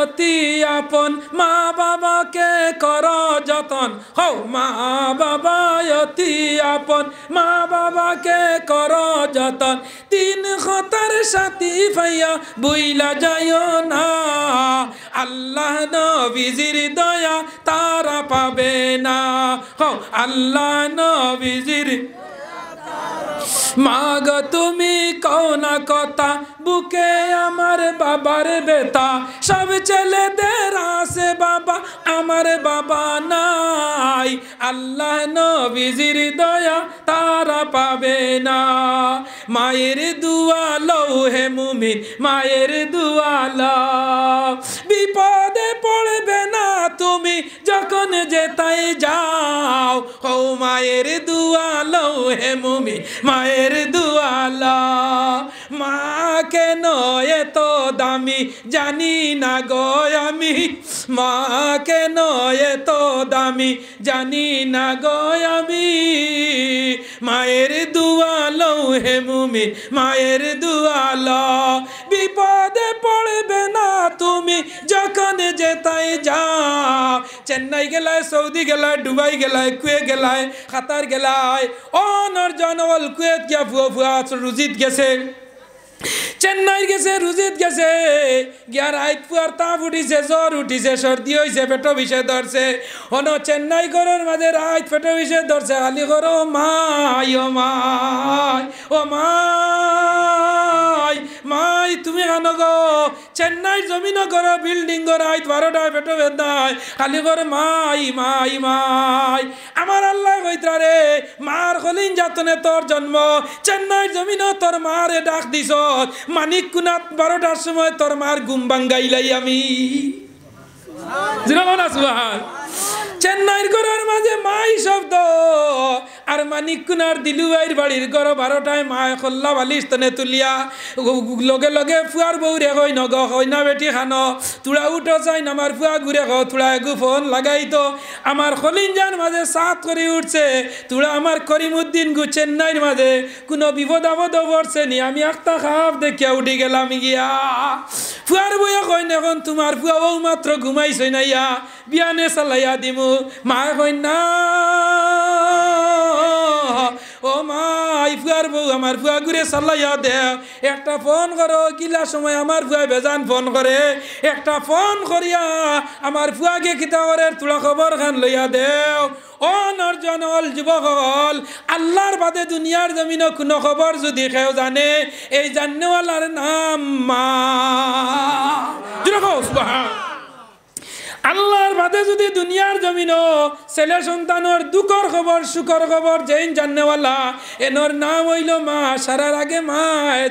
অতি আপন মা বাবাকে কর যতন হও মা বাবা অতি আপন মা বাবাকে কর যতন তিন খতার সাথী ভাইয়া বুইলা যাইও না আল্লাহ নবীজির দয়া তারা পাবে না হও আল্লাহ নবীজির মাগ তুমি কওনা কথা বুকে আমার বাবার বেতা সব ছেলেদের আছে বাবা আমার বাবা নাই আল্লাহ নবীজির দয়া তারা পাবে না মায়ের দুয়া লও হে মুমিন মায়ের দুয়া লও বিপদে পড়বে না তুমি যখন যেতাই যাও ও মায়ের দুয়া লও হে মুমিন মায়ের দুয়া লও মা কেন এত দামি জানি না গো আমি মা কেন এত দামি জানি না গো আমি মায়ের দুয়া লও হে মুমিন মায়ের দুয়া লও বিপদে পড়বে না তুমি যখন যেতাই যাও চেন্নাই গেলায় সৌদি গেলায় দুবাই গেলায় কুয়েত গেলায় কাতার গেলায় অনর জনল কুয়েত গিয়া ফুয়া ফুয়া রুজিত গেছে চেন্নাই গেছে রুজিত গেছে গিয়া রাইত পুয়ার তাপ উঠিছে জ্বর উঠিছে সর্দি হয়েছে পেটো বিষে ধরছে অন চেন্নাই ঘরের মাঝে রাইত পেটো বিষে ধরছে খালি করো মাই ও মাই ও মাই মাই তুমি আনো গো চেন্নাই জমিন করো বিল্ডিং গো রাইত 12টায় পেটো বেদায় খালি করে মাই মাই মাই আমার আল্লাহ কইত্রা রে মার খলিন যাতনে তোর জন্ম চেন্নাই জমিন তোর মারে ডাক দিছ মানিক কুনাত 12টার সময় তোর মার ঘুম ভাঙ্গাইলাই আমি চেন্নাইর ঘরের মাঝে মাই শব্দ আর মানিক কুনার দিলুবাইর বাড়ির ঘর 12টায় মায় খল্লা বালিশ তনে তুলিয়া লগে লগে ফুয়ার বউ রে কই নগ কই না বেটি খানো তুড়া উঠো চাই না আমার ফুয়া ঘুরে খ তুড়া এগু ফোন লাগাই তো আমার খলিঞ্জার মাঝে সাত করে উঠছে তুড়া আমার করিমউদ্দিন গু চেন্নাইর মাঝে কোনো বিপদ আপদ পড়ছে নি আমি একটা খাপ দেখিয়া উঠি গেলাম গিয়া ফুয়ার বইয়া কই না এখন তোমার ফুয়া বউ মাত্র ঘুমাইছই না ইয়া বিয়ানে চালাইয়া দিমু মা কই না ও মাই ফুয়ার বউ আমার ফুয়া ঘুরে চালাইয়া দেও একটা ফোন করো কিলা সময় আমার ফুয়া বেজান ফোন করে একটা ফোন করিয়া আমার ফুয়াকে খিতা করে তোলা খবর খান লইয়া দেও ও নরজনল যুবকল আল্লাহর বাদে দুনিয়ার জমিন কোনো খবর যদি কেউ জানে এই জানেওয়ালার নাম মা আল্লাহর বাদে যদি দুনিয়ার জমিন ছেলে সন্তানোর দুঃখর খবর সুখর খবর যেইন জানেওয়ালা এনর নাম হইল মা সারার আগে মা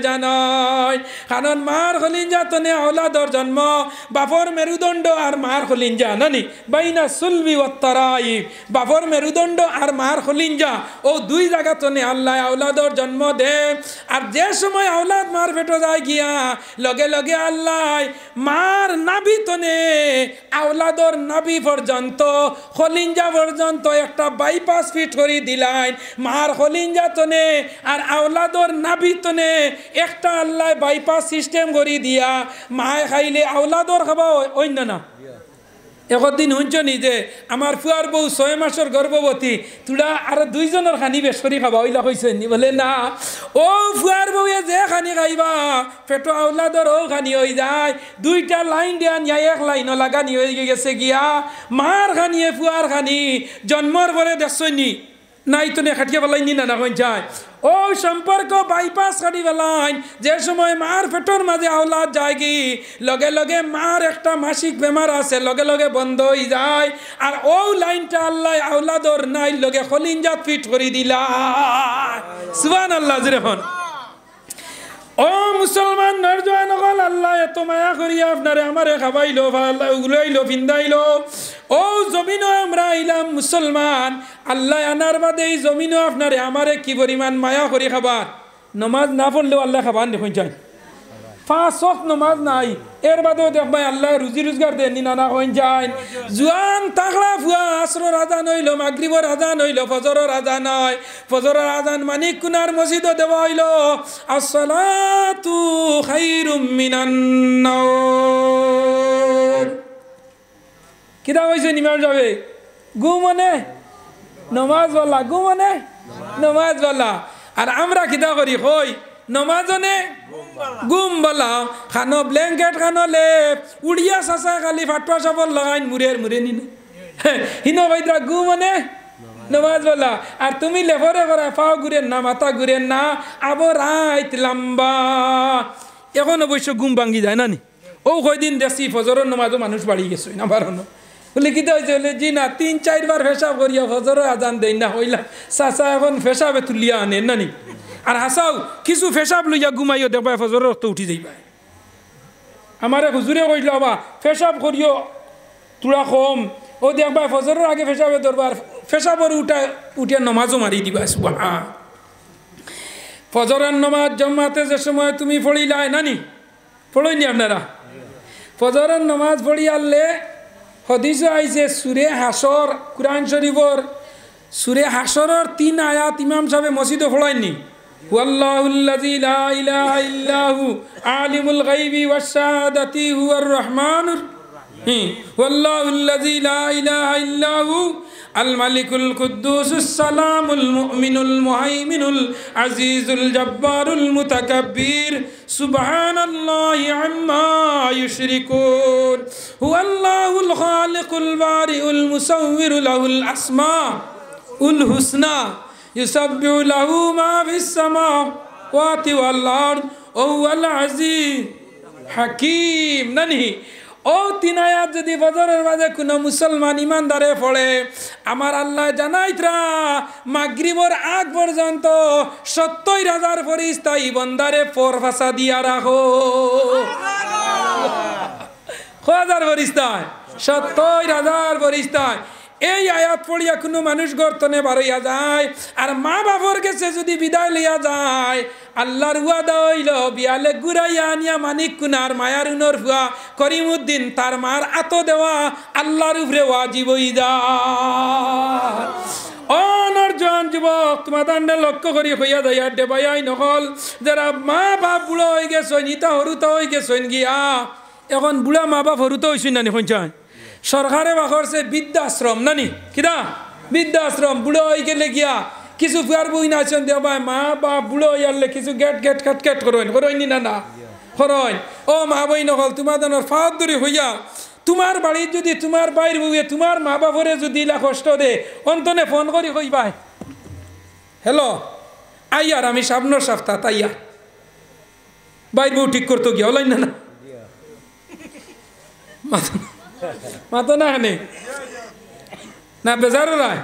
জানয় কারণ মার খলিঞ্জা তনে আওলাদর জন্ম বাপর মেরুদণ্ড আর মার খলিঞ্জা নানি বাইনা সুলবি ওয়াত্তারাই বাপর মেরুদণ্ড আর মার খলিঞ্জা ও দুই জায়গা তনে আল্লাহ আওলাদর জন্ম দে আর যে সময় আওলাদ মার পেটো যায় গিয়া লগে লগে আল্লাহ মার নাভি তনে আওলাদর নাভি পর্যন্ত খলিঞ্জা পর্যন্ত একটা বাইপাস ফিট করে দিলাইন মার খলিঞ্জা তনে আর আওলাদর নাভি তনে একটা আল্লাহ বাইপাস সিস্টেম করে দিয়া মায় খাইলে আওলাদর খাবা অন্য না একদিন শুনছনি যে আমার ফুয়ার বউ 6 মাসের গর্ভবতী তুলা আর 2 জনের খানি বেশ করে খাবা ওইলা কইছেন নি বলে না ও ফুয়ার বউয়ে যে খানি খাইবা পেটো আওলাদর ও খানি হয়ে যায় 2টা লাইন দিয়া নিয়া 1 লাইনও লাগানি হয়ে গেছে গিয়া মার খানিয়ে ফুয়ার খানি জন্মর পরে দেখছনি নাই তো খাটিয়া বেলাই নি না কই যায় ও সম্পর্ক বাইপাস কাটি বেলাইন যে সময় মার পেটর মাঝে আওলাদ যায় কি লগে লগে মার একটা মাসিক বেমার আছে লগে লগে বন্ধ হয়ে যায় আর ও লাইনটা আল্লাহ আওলাদর নাই লগে খলিঞ্জাত ফিট করে দিলা সুবহানাল্লাহ জিরহন ও মুসলমান নরজওয়ান গল আল্লাহ এত মায়া করিয়া আপনারে আমারে খাবাইলো আল্লাহ উগলাইলো ফিন্দাইলো ও জমিনও আমরা আইলাম মুসলমান আল্লাহ আনার বাদে এই জমিনও আপনারে আমারে কি পরিমাণ মায়া করি খাবার নমাজ না পড়লেও আল্লাহ খাবার দেখুন চাই 5 ওয়াক্ত নমাজ নাই এর বাদেও দেখবাই আল্লাহ রুজি রোজগার দেন নি নানা হইন যায় জুয়ান তাগড়া ফুয়া আসরের আজান হইল মাগরিবের আজান হইল ফজরের আজান হয় ফজরের আজান মানিক কুনার মসজিদে দেওয়া হইল আসসালাতু খায়রুম মিনান নাওম কিতা কইছেন ইমাম যাবে গু মানে নমাজওয়ালা গু মানে নমাজওয়ালা আর আমরা কিতা করি কই নমাজনে গুম বলা খানো ব্ল্যাঙ্কেট খানো লেপ উড়িয়া সাসা খালি ফাটুয়া সাবল লাগাইন মুরে নিন হিনো কইরা গু মানে নমাজ বলা আর তুমি লেফরে করা পাও ঘুরেন না মাথা ঘুরেন না আবার রাইত লম্বা এখন অবশ্য ঘুম ভাঙ্গি যায় না নি ও কয়দিন দেখছি ফজরের নমাজও মানুষ বাড়ি গেছে না বারণ বলে কিতা হয়েছে বলে জি না 3-4 বার ফেসাব করিয়া ফজরের আজান দেয় না হইলা চাচা এখন ফেসাবে তুলিয়া আনেন না নি আর হাসাও কিছু ফেসাব লইয়া ঘুমাইও দেখবা ফজরের রক্ত উঠি যাইবা আমার হুজুরে কইল বাবা ফেসাব করিও তোরা কম ও দেখবা ফজরের আগে ফেসাবে দরবার ফেসাবর উঠিয়া নমাজও মারি দিবা সুবহা ফজরের নমাজ জমাতে যে সময় তুমি পড়িলাই নানি পড়ইনি আপনারা ফজরের নমাজ পড়ি আনলে হদিস আইছে সুরে হাসর কুরআন শরীফর সুরে হাসরের 3 আয়াত ইমাম সাহেব মসজিদে পড়াইনি ওয়াল্লাহুল্লাযী লা ইলাহা ইল্লাহু আলিমুল গায়বি ওয়াশ শাহাদাতি হুয়ার রহমানুর ওয়াল্লাহুল্লাযী লা ইলাহা ইল্লাহু আল মালিকুল কুদ্দুসুস সালামুল মুমিনুল মুহাইমিনুল আজিজুল জব্বারুল মুতাকাব্বির সুবহানাল্লাহি আম্মা ইউশরিকুন হুয়াল্লাহুল খালিকুল বারিউল মুসাউবিরু লাহুল আসমাউল হুসনা ইউসাব্বিহু লাহু মা ফিস সামাওয়াতি ওয়াল আরদ ওয়া হুয়াল আজিজ হাকীম নানি ও 3 আয়াত যদি ফজরের মাঝে কোনো মুসলমান ইমানদারে পড়ে আমার আল্লাহ জানাইতরা মাগরিবের আগ পর্যন্ত ৭০,০০০ ফেরেশতা এই বান্দারে ফরফাসা দিয়া রাখো হাজার ফেরেশতা ৭০,০০০ ফেরেশতা এই আয়াত পড়িয়া কোনো মানুষ গর্তনে বারইয়া যায় আর মা বাবার কাছে যদি বিদায় লইয়া যায় আল্লাহর ওয়াদা হইল বিয়ালে ঘুরাইয়া আনিয়া মানিক কুনার মায়ার উনর ফুয়া করিমউদ্দিন তার মার আত দেওয়া আল্লাহর উপরে ওয়াজিব হই যায় অনর্জন যুবক তোমাদের লক্ষ্য করি হইয়া যায় দেবাই নহল যারা মা বাপ বুড়ো হয়ে গেছেন ইতা হরুতা হয়ে গেছেন গিয়া এখন বুড়া মা বাপ হরুতা হয়েছেন নানি শুনছেন সরকারে বাখরছে বৃদ্ধাশ্রম নানি কিনা বৃদ্ধাশ্রম বুড়ো হয়ে গেলে গিয়া কিছু ফুয়ার বই না আছেন দেবাই মা বাপ বুড়ো হইয়ালে কিছু গেট করেন না না করেন ও মা বই নহল তোমাদের ফাঁদ ধরে হইয়া তোমার বাড়ির যদি তোমার বাইর বউয়ে তোমার মা বাপরে যদি ইলা কষ্ট দে অন্তনে ফোন করি কইবাই হ্যালো আইয়ার আমি সামনের সপ্তাহ তাইয়া বাইর বউ ঠিক করতো গিয়া হলাই না মাতো না হানে না বেজার রায়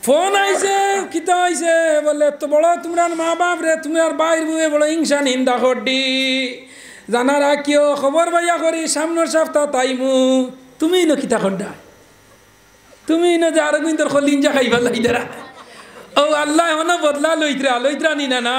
ফোন আইছে কিতা আইছে বলে তো বড় তোমার মা বাপ রে তোমার বাইর বউয়ে বড় হিংসা নিন্দা করডি জানারা কিয় খবর বাইয়া করি সামনের সপ্তাহ তাইমু তুমি ন কিতা করডা তুমি ন যে আরো কিন্তু খলিঞ্জা খাইবা লাইদারা ও আল্লাহ হন বদলা লইত্রা নি না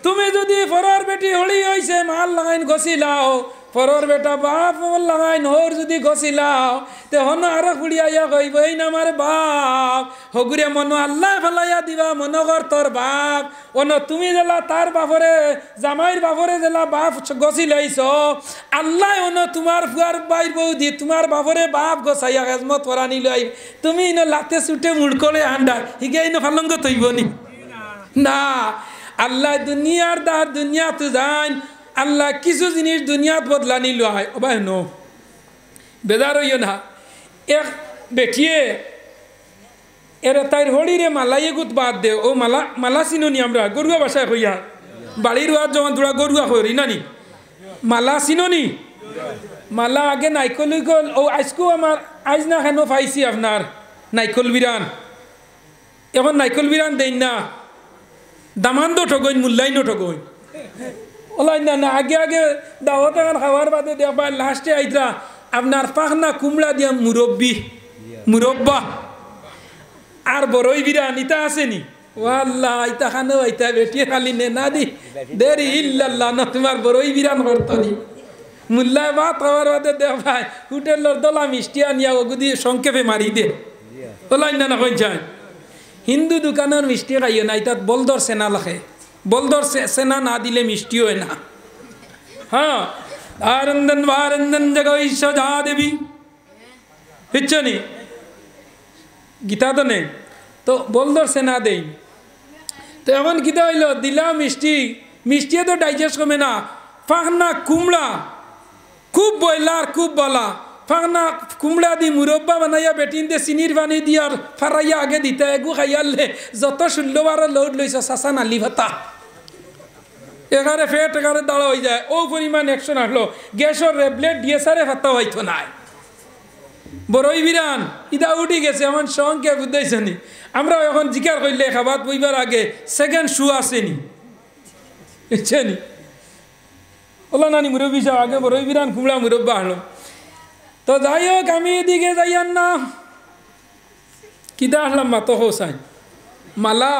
তুমি যদি ফরর বেটি হলি হইছে মাল লাগাইন গছিলাও ফরর বেটা বাপ লাগাইন হোর যদি গছিলাও তে হন আরো খুড়িয়া কইব এই না আমার বাপ হগুরে মন আল্লাহ ফলাইয়া দিবা মন কর তোর বাপ অন তুমি জেলা তার বাপরে জামাইর বাপরে জেলা বাপ গছিলাইছ আল্লাহ অন তোমার ফুয়ার বাইর বউ দি তোমার বাপরে বাপ গছাইয়া খেজমত করানি লই তুমি ইন লাতে ছুটে মুড়কলে আন্ডা হিগে ইন ফালঙ্গ তৈবনি না আল্লাহ দুনিয়ার দার দুনিয়া তো জান আল্লাহ কিছু জিনিস দুনিয়াত বদলানি লয় ও ভাই নো বেজার হইও না এক বেটিয়ে এরা তাইর হড়িরে মালাইয়ে গুত বাদ দে ও মালা চিননি আমরা গরুয়া বাসায় হইয়া বাড়ির ওয়ার যখন তোরা গরুয়া হরি নানি মালা চিননি মালা আগে নাইকল গল ও আজকেও আমার আজ না কেন পাইছি আপনার নাইকল বিরান এখন নাইকল বিরান দেন না দামান্দো ঠগইন মূল্যায়নও ঠগইন ওলাই না না আগে দাওয়াত এখন খাওয়ার বাদে দেখবা লাস্টে আইতরা আপনার পাখনা কুমড়া দিয়া মুরব্বা আর বড়ই বিরান ইতা আসেনি ওয়াল্লাহ ইতা খানো ইতা বেটিয়ে খালি নে না দি দেরি ইল্লাল্লাহ না তোমার বড়ই বিরান করতনি মূল্যায় ভাত খাওয়ার বাদে দেখবা হোটেলের দলা মিষ্টি আনিয়া ওগুদি সংক্ষেপে মারি দে ওলাই না কই যায় হিন্দু দোকানের মিষ্টি খাইও না ইতাত বলদর সেনা লাখে বলদর সেনা না দিলে মিষ্টি হয় না হ্যাঁ আরন্দন বারন্দন জগৈ সজা দেবী বুঝছো নি গীতা তো নেই তো বল ধরছে না দেই তো এমন গীতা হইল দিলা মিষ্টি মিষ্টিয়ে তো ডাইজেস্ট কমে না ফাঁকনা কুমড়া খুব বয়লার খুব বলা ফাঁকনা কুমড়া দি মুরব্বা বানাইয়া বেটিন দিয়ে চিনির পানি দিয়ার ফারাইয়া আগে দিতে এগু খাইয়ালে যত 16 বার লোড লইছে চাচা নালি ভাতা এগারে ফেট এগারে দাঁড়া হয়ে যায় ও পরিমাণ অ্যাকশন আসলো গ্যাসের রেবলেট ডিএসআরে ভাতা হইতো নাই বড়ই বিরান ইদা উঠি গেছে আমার সঙ্গে বুঝাইছেনি আমরা এখন জিকার করলে খাবার বইবার আগে সেকেন্ড শু আসেনি বুঝছেনি ওলা নানি মুরব্বী সাহেব আগে বড়ই বিরান কুমড়া মুরব্বা হলো তো যাই হোক আমি এদিকে যাইয়ান না কিদা আসলাম মাতো হোসাইন মালা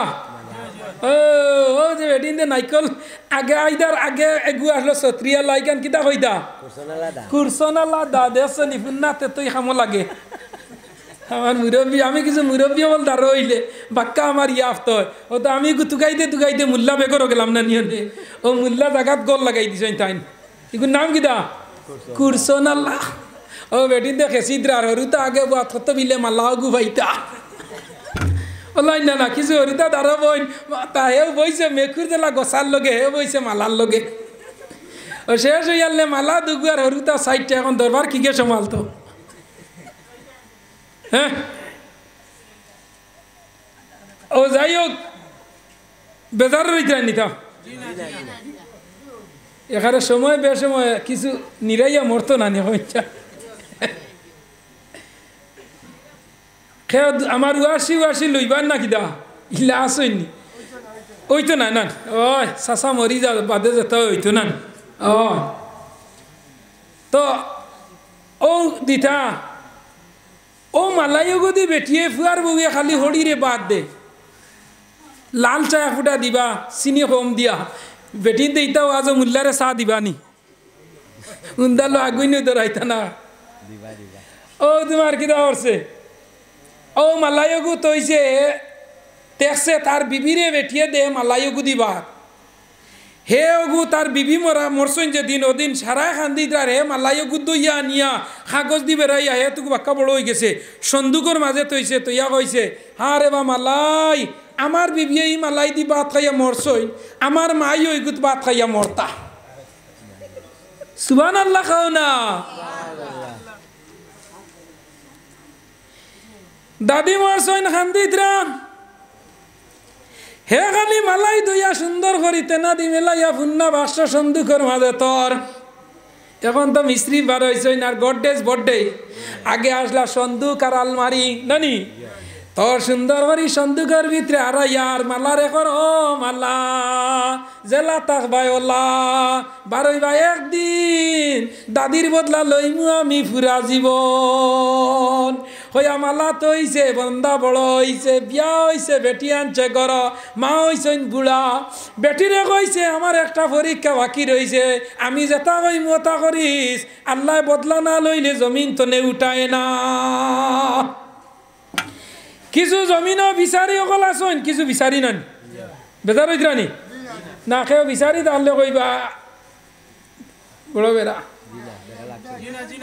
ও যে বেটিন দে নাইকল আগে আইদার আগে এগু আসলো সত্রিয়া লাইকান কিতা হইদা কুরসনালা দা দেশে নিপুন্নাতে তুই খামো লাগে আমার মুরব্বী আমি কিছু মুরব্বী বল দাঁড়ো হইলে বাক্কা আমার ইয়াফত ও তো আমি তুগাইতে মুল্লা বেগরও গেলাম না নিয়নে ও মুল্লা জাগাত গল লাগাই দিছ তাইন ইগুর নাম কিতা কুরসনাল্লা ও বেটিন দে খেসিদ্রার হরুতা আগে বাত কত বিলে মাল্লা গু ভাইতা ওলাই না কিছু হরিতা দাঁড়ো বইন তা হেও বইছে মেকুর জেলা গছার লগে হেও বইছে মালার লগে ও শেষ হইয়ালে মালা দুগুয়ার হরুতা সাইডটা এখন দরবার কি গে সমালতো হ্যাঁ ও যাই হোক বেজার রইতে নিতা এখানে সময় বেসময় কিছু নিরাইয়া মরতো না হইতা আমার ওয়াসি লইবার না কিদা ইলা আসইনি ওইতো না না ওই চাচা মরি যা বাদে যেতে ওইতো না ও তো ও দিতা ও মালাইও গদি বেটিয়ে ফুয়ার বউয়ে খালি হড়িরে বাদ দে লাল চা ফুটা দিবা চিনি কম দিয়া বেটিন দেইতাও আজ মুল্লারে চা দিবানি উন্দালো আগুইনে দরাইতা না ও তোমার কিদা করছে ও মালাইগু তৈছে দেখছে তার বিবিরে বেটিয়ে দে মালাইগু দিবা হে ওগু তার বিবি মরসইন যে দিন ওদিন সারা খান্দি তার হে মালাইগু দইয়া নিয়া কাগজ দি বেড়াইয়া হে তুকু বাক্কা বড় হয়ে গেছে সন্দুকর মাঝে তৈছে তৈয়া কইছে হা রে বা মালাই আমার বিবি এই মালাই দি ভাত খাইয়া মরসইন আমার মাই ওইগুত ভাত খাইয়া মরতা সুবহানাল্লাহ খাও না দাদি মরসইন খান্দিতরা হে খালি মালাই দইয়া সুন্দর করিতে না দি মেলাইয়া ফুন্না বাক্স সন্দুকর মাঝে তোর এখন তো মিস্ত্রি বার হয়েছে আর গডডেজ বড্ডে আগে আসলা সন্দুক আর আলমারি নানি তোর সুন্দর বাড়ি সন্দুকের ভিতরে আর ইয়ার মালা রে কর ও মালা জেলা তাক ভাই ওলা বারোই ভাই একদিন দাদির বদলা লইমু আমি ফুরা জীবন হইয়া মালা তো হইছে বন্দা বড় হইছে বিয়া হইছে বেটি আনছে ঘর মা হইছেন বুড়া বেটিরে কইছে আমার একটা পরীক্ষা বাকি রইছে আমি যেটা কইমু ওটা করিস আল্লাহ বদলা না লইলে জমিন তো নে উঠায় না কিছু জমিনও বিচারি অকল আসন কিছু বিচারি নান বেজার হইতরানি না খেয়ে বিচারি তাহলে কইবা বড় বেড়া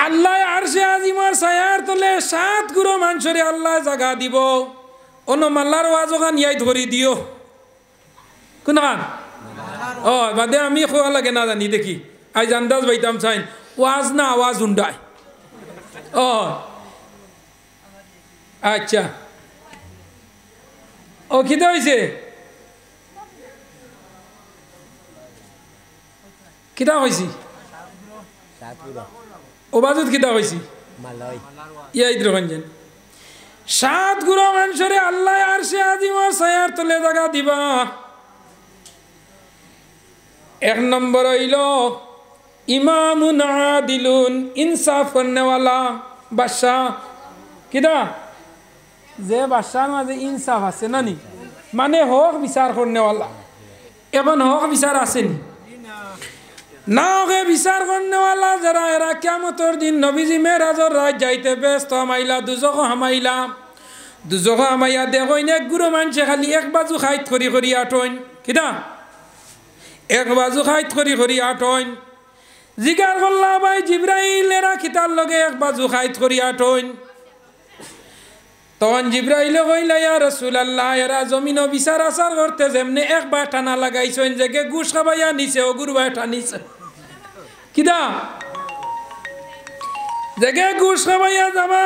আল্লাহ আরশে আজিমর ছায়ার তলে 7 গুরু মানুষরে আল্লাহ জায়গা দিব অন্য মাল্লার ওয়াজ ওখান ইয়াই ধরি দিও কোন খান ও বাদে আমি খোয়া লাগে না জানি দেখি আজ আন্দাজ বাইতাম চাইন ওয়াজ না আওয়াজ উন্ডায় ও আচ্ছা ও কিতা হয়েছে কিতা হয়েছি ও বাজুত কিতা হয়েছি ইয়াইদ্রঞ্জন 7 গুরু মানুষরে আল্লাহ আরশে আজিমর ছায়ার তলে জায়গা দিবা 1 নম্বর হইল ইমামুন আদিলুন ইনসাফ করনেওয়ালা বাদশাহ কিতা যে বাদশার মাঝে ইনসাফ আছে নানি মানে হক বিচার করনেওয়ালা এখন হক বিচার আসেনি না ওকে বিচার করনেওয়ালা যারা এরা কিয়ামতের দিন নবীজি মেরাজর রাত যাইতে ব্যস্ত হামাইলা দুজখ হামাইলা দুজখ হামাইয়া দেখইন এক গুরু মানুষে খালি এক বাজু খাইত করি আটইন কিনা এক বাজু খাইত করি আটইন জিগার করলা ভাই জিব্রাইল এরা খিতার লগে এক বাজু খাইত করি আটইন তখন জিব্রাইলে কইলা ইয়া রাসূলুল্লাহ এরা জমিনও বিচার আচার করতে যেমনি একবার টানা লাগাইছেন যে ঘুষ খাবাইয়া নিছে অগুর বাই টানিছে কিদা যে ঘুষ খাবাইয়া যাবা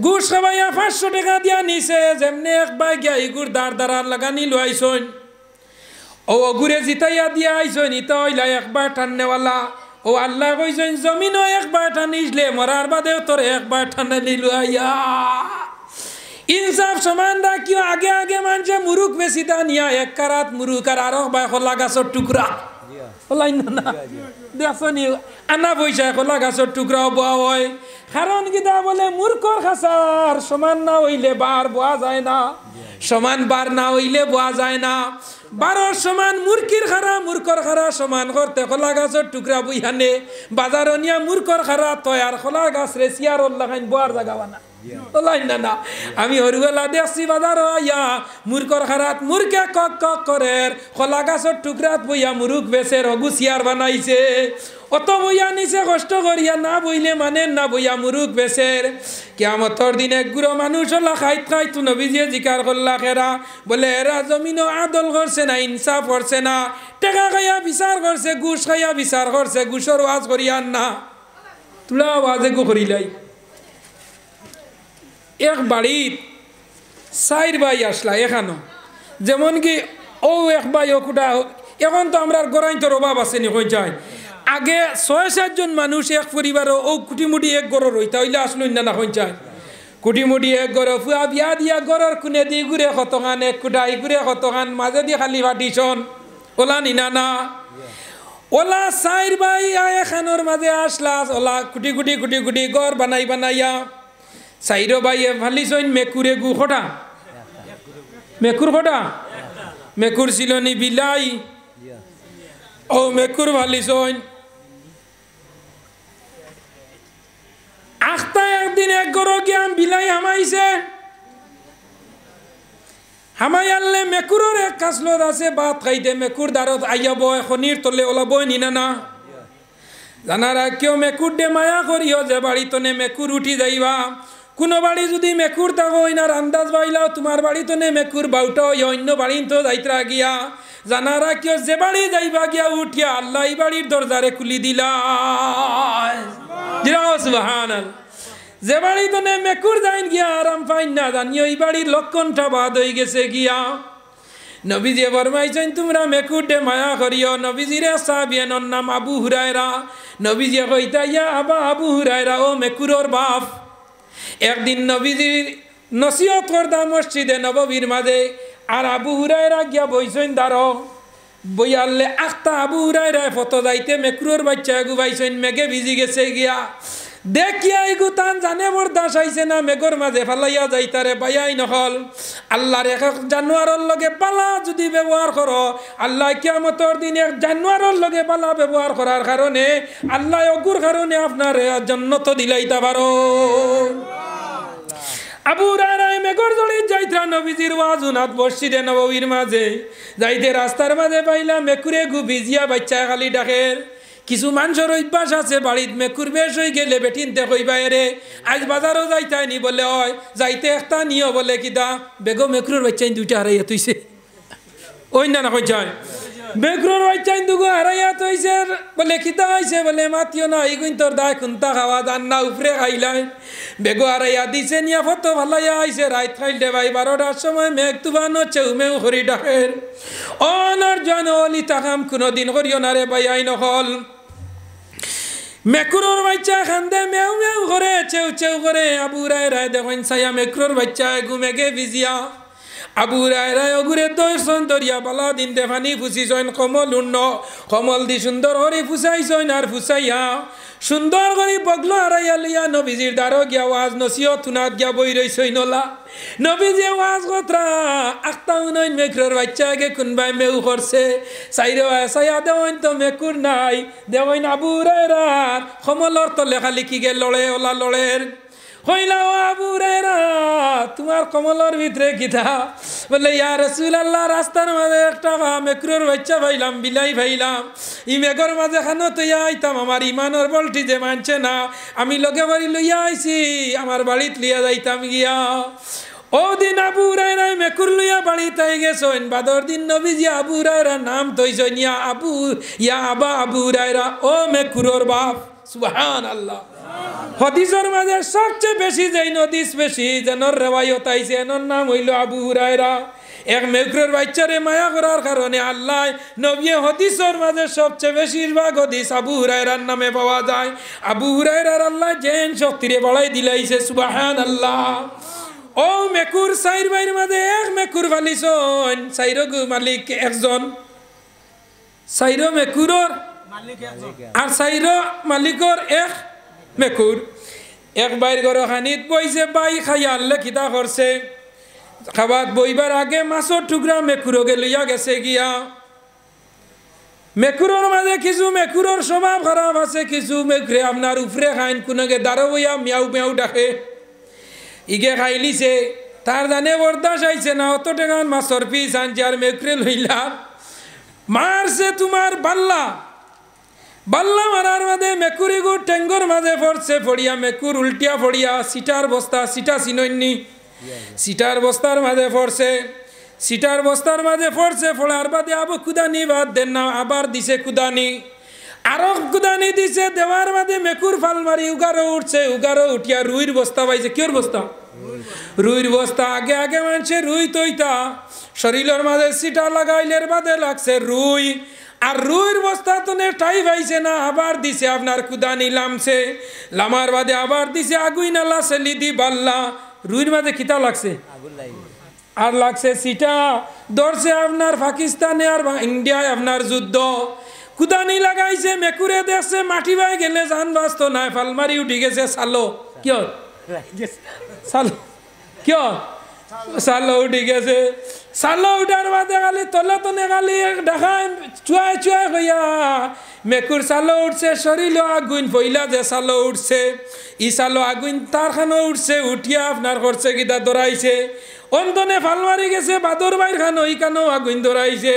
ঘুষ খাবাইয়া 500 টাকা দিয়া নিছে যেমনি একবার গিয়া ইগুর দাঁড় দাঁড়ার লাগানি লইছেন ও অগুরে জিতাইয়া দিয়া আইছেন ইতা হইলা একবার টাননেওয়ালা ও আল্লাহ কইছেন জমিনও একবার টানিসলে মরার বাদেও তোর একবার টানালি লইয়া ইনসাফ সমান রাখিও আগে আগে মানুষে মুরুখ বেশি তা নিয়া এক কারাত মুরুখ আর আরো বা খোলা গাছের টুকরা ওলাই না দেখনি আনা পয়সা খোলা গাছের টুকরা বোয়া হয় কারণ কিতা বলে মূর্খর খাসার সমান না হইলে বার বোয়া যায় না সমান বার না হইলে বোয়া যায় না বারোর সমান মুরকির খারা মূর্খর খারা সমান করতে খোলা গাছের টুকরা বইহানে বাজার নিয়া মূর্খর খারা তয়ার খোলা গাছ রে সিয়ার লাগাইন বোয়ার জায়গা বানা না আমি হরুবেলা দেখছি বাজার আইয়া মূর্খর খারাত মূর্খে কক কক করে খোলা গাছের টুকরাত বইয়া মুরুখ বেছে রঘু সিয়ার বানাইছে অত বইয়া নিছে কষ্ট করিয়া না বইলে মানে না বইয়া মুরুখ বেছের কিয়ামতর দিনে গুড়ো মানুষ হলা খাইত খাইতু নবীজিয়ে জিকার করলা খেরা বলে এরা জমিনও আদল করছে না ইনসাফ করছে না টেকা খাইয়া বিচার করছে ঘুষ খাইয়া বিচার করছে ঘুষর ওয়াজ করিয়ান না তুলা ওয়াজে গু করিলাই এক বাড়িত 4 ভাই আসলা এখানো যেমন কি ও এক ভাই ও কুটা এখন তো আমরা গড়াই তোর অভাব আছে নি কই যায় আগে 6-7 জন মানুষ এক পরিবার ও কুটিমুটি এক গড় রইতা হইলে আসলো না কই যায় কুটিমুটি এক গড় ফুয়া বিয়া দিয়া গড়র কোনে দি ঘুরে কতখান এক কুটাই ঘুরে কতখান মাঝে দি খালি পাটিছন ওলা নিনা না ওলা 4 ভাই এখানোর মাঝে আসলা ওলা কুটি কুটি কুটি কুটি গড় বানাই বানাইয়া সাইরো বাইয়ে ভালিছইন মেকুরে গু খোটা মেকুর খোটা মেকুর ছিলনি বিলাই ও মেকুর ভালিছইন আখতা একদিন এক গরো গিয়াম বিলাই হামাইছে হামাই আনলে মেকুরের এক কাসলত আছে ভাত খাইতে মেকুর দ্বারত আইয়া বয় খনির তলে ওলা বয় নিনা না জানারা কেউ মেকুর দে মায়া করিও যে বাড়ি তনে মেকুর উঠি যাইবা কোনো বাড়ি যদি মেকুর থাকো ইনার আন্দাজ পাইলাও তোমার বাড়ি তো নে মেকুর বাউটা ওই অন্য বাড়ি তো যাইত্রা গিয়া জানারা কেউ যে বাড়ি যাইবা গিয়া উঠিয়া আল্লাহ এই বাড়ির দরজারে খুলি দিলা সুবহানাল্লাহ যে বাড়ি তো নে মেকুর যাইন গিয়া আরাম পাইন না জানিও এই বাড়ির লক্ষণটা বাদ হয়ে গেছে গিয়া নবীজি ফরমাইছেন তোমরা মেকুর দে মায়া করিও নবীজিরে সাহাবীর নাম আবু হুরায়রা নবীজি কইতা ইয়া আবু হুরায়রা ও মেকুরর বাপ একদিন নবীজির নসিহত করতা মসজিদে নববীর মাঝে আর আবু হুরায়রা গিয়া বইছেন দাঁড়ো বইয়ালে আখতা আবু হুরায়রা ফটো যাইতে মেকুরের বাচ্চা এগু বাইছেন মেঘে ভিজি গেছে গিয়া দেখিয়া এগু তান জানে বরদাস আইছে না মেঘর মাঝে ফালাইয়া যাইতারে বাইয়াই নহল আল্লাহর এক জানোয়ারের লগে পালা যদি ব্যবহার করো আল্লাহ কিয়ামতের দিন এক জানোয়ারের লগে পালা ব্যবহার করার কারণে আল্লাহ অগুর কারণে আপনার জান্নাত দিলাইতা পারো আবু হুরায়রা মেঘর জড়ি যাইতা নবীজির ওয়াজুনাত মসজিদে নববীর মাঝে যাইতে রাস্তার মাঝে পাইলা মেকুরে গু ভিজিয়া বাচ্চা খালি ডাকের কিছু মানুষের অভ্যাস আছে বাড়িত মেকুর বেশ হয়ে গেলে বেটিনতে কইবা রে আজ বাজারও যাইতাই নি বলে হয় যাইতে একটা নিও বলে কিতা বেগো মেকুরের বাচ্চাই 2টা হারাইয়া তুইছে ওই না কই যায় মেকুরের বাচ্চাই 2গো হারাইয়া তুইছে বলে কিতা হইছে বলে মাতিও না ইগুন তোর দায় কুন্তা খাওয়া দান না উপরে খাইলাই বেগো হারাইয়া দিছে নিয়া ফটো ভালাইয়া আইছে রাত খাইলতে ভাই 12টার সময় মেঘ তুফান হচ্ছে উমেও হরি ডাকের অনর জন অলি তাকাম কোনোদিন করিও না রে ভাই আই নহল মেকুরের বাচ্চা খান্দে মেউ মেউ করে চেউ চেউ করে আবু হুরায়রা দেখেন ছায়া মেকুরের বাচ্চা ঘুমেকে ভিজিয়া আবু হুরায়রা অগুরে দর্শন দরিয়া বালা দিন দেফানি ফুসিছইন কমল উন্ন কমল দি সুন্দর হরি ফুসাইছইন আর ফুসাইয়া সুন্দর করে বগলো হারাইয়া লিয়া নবীজির দ্বারো গিয়া ওয়াজ নসিহত তুনাত গিয়া বই রইছইন ওলা নবীজি ওয়াজ কথা আখতা উনইন মেকুরের বাচ্চা আগে কোনবাই মেউ করছে সাইরে সাইয়া দেওইন তো মেকুর নাই দেওইন আবু হুরায়রা কমলর তলে খালি কি গে লড়ে ওলা লড়ের হইলা ও আবু হুরায়রা তোমার কমলর ভিতরে কিতা বলে ইয়া রাসূলুল্লাহ রাস্তার মাঝে একটা মেকুরের বাচ্চা পাইলাম বিলাই পাইলাম ই মেঘর মাঝে খানো তো আইতাম আমার ইমানের বলটি যে মানছে না আমি লগে বাড়ি লইয়া আইছি আমার বাড়িত লিয়া যাইতাম গিয়া ও দিন আবু হুরায়রা মেকুর লইয়া বাড়িতে গেছেন বাদর দিন নবীজি আবু হুরায়রা নাম তৈছেন ইয়া আবা আবু হুরায়রা ও মেকুরর বাপ সুবহানাল্লাহ। হাদিসের মাঝে সবচেয়ে বেশি যেই নদিস বেশি যেন রেওয়ায়ত আইছে এনর নাম হইল আবু হুরায়রা। এক মেকুরের বাচ্চারে মায়া করার কারণে আল্লাহ নবী হাদিসের মাঝে সবচেয়ে বেশিরভাগ হাদিস আবু হুরায়রার নামে পাওয়া যায়। আবু হুরায়রার আল্লাহ জেন শক্তিরে বাড়াই দিলাইছে সুবহানাল্লাহ। ও মেকুর সাইর ভাইয়ের মাঝে এক মেকুর ফালিছন সাইর মালিক একজন সাইর মেকুরর আর সাইর মালিকর এক মেকুর এক বাইর ঘর খানিত বইছে বাই খাইয়া আনলে খিতা করছে খাবার বইবার আগে মাছের টুকরা মেকুরকে লইয়া গেছে গিয়া। মেকুরের মাঝে কিছু মেকুরের স্বভাব খারাপ আছে, কিছু মেকুরে আপনার উপরে খাইন কোনকে দাঁড়ো বইয়া মিয়াও মিয়াও ডাকে ইগে খাইলিছে তার জানে বরদাস আইছে না অত টাকান মাছের পিস আনছে আর মেকুরে লইলা মারছে তোমার বাল্লা বাল্লা মারার মাঝে মেকুরি গুড় টেঙ্গর মাঝে পড়ছে পড়িয়া মেকুর উল্টিয়া পড়িয়া সিটার বস্তা সিটা চিননি সিটার বস্তার মাঝে পড়ছে সিটার বস্তার মাঝে পড়ছে ফোড়ার বাদে আবু কুদানি বাদ দেন না আবার দিছে কুদানি আরো কুদানি দিছে দেওয়ার মাঝে মেকুর ফাল মারি উগারো উঠছে উগারো উঠিয়া রুইর বস্তা পাইছে কিয়র বস্তা রুইর বস্তা আগে আগে মানছে রুই তৈতা শরীরের মাঝে সিটা লাগাইলের বাদে লাগছে রুই আর রুইর বস্তা তো ঠাই পাইছে না আবার দিছে আপনার কুদানি লামছে লামার বাদে আবার দিছে আগুই নালা সেলি দি বাল্লা রুইর মাঝে খিতা লাগছে আর লাগছে সিটা ধরছে আপনার পাকিস্তানে আর ইন্ডিয়ায় আপনার যুদ্ধ কুদানি লাগাইছে মেকুরে দেখছে মাটি বাই গেলে জান বাস্ত নাই ফালমারি উঠি গেছে সালো কিয় সালো কিয় সালো উঠি গেছে সালো উঠার বাদে খালি তলে তলে খালি দেখায় চুয়াই চুয়াই হইয়া মেকুর সালো উঠছে শরীর আগুন পইলা যে সালো উঠছে ই সালো আগুন তার খানো উঠছে উঠিয়া আপনার করছে গীতা দৌড়াইছে অন্তনে ফাল মারি গেছে বাদর বাইর খানো ই খানো আগুন দৌড়াইছে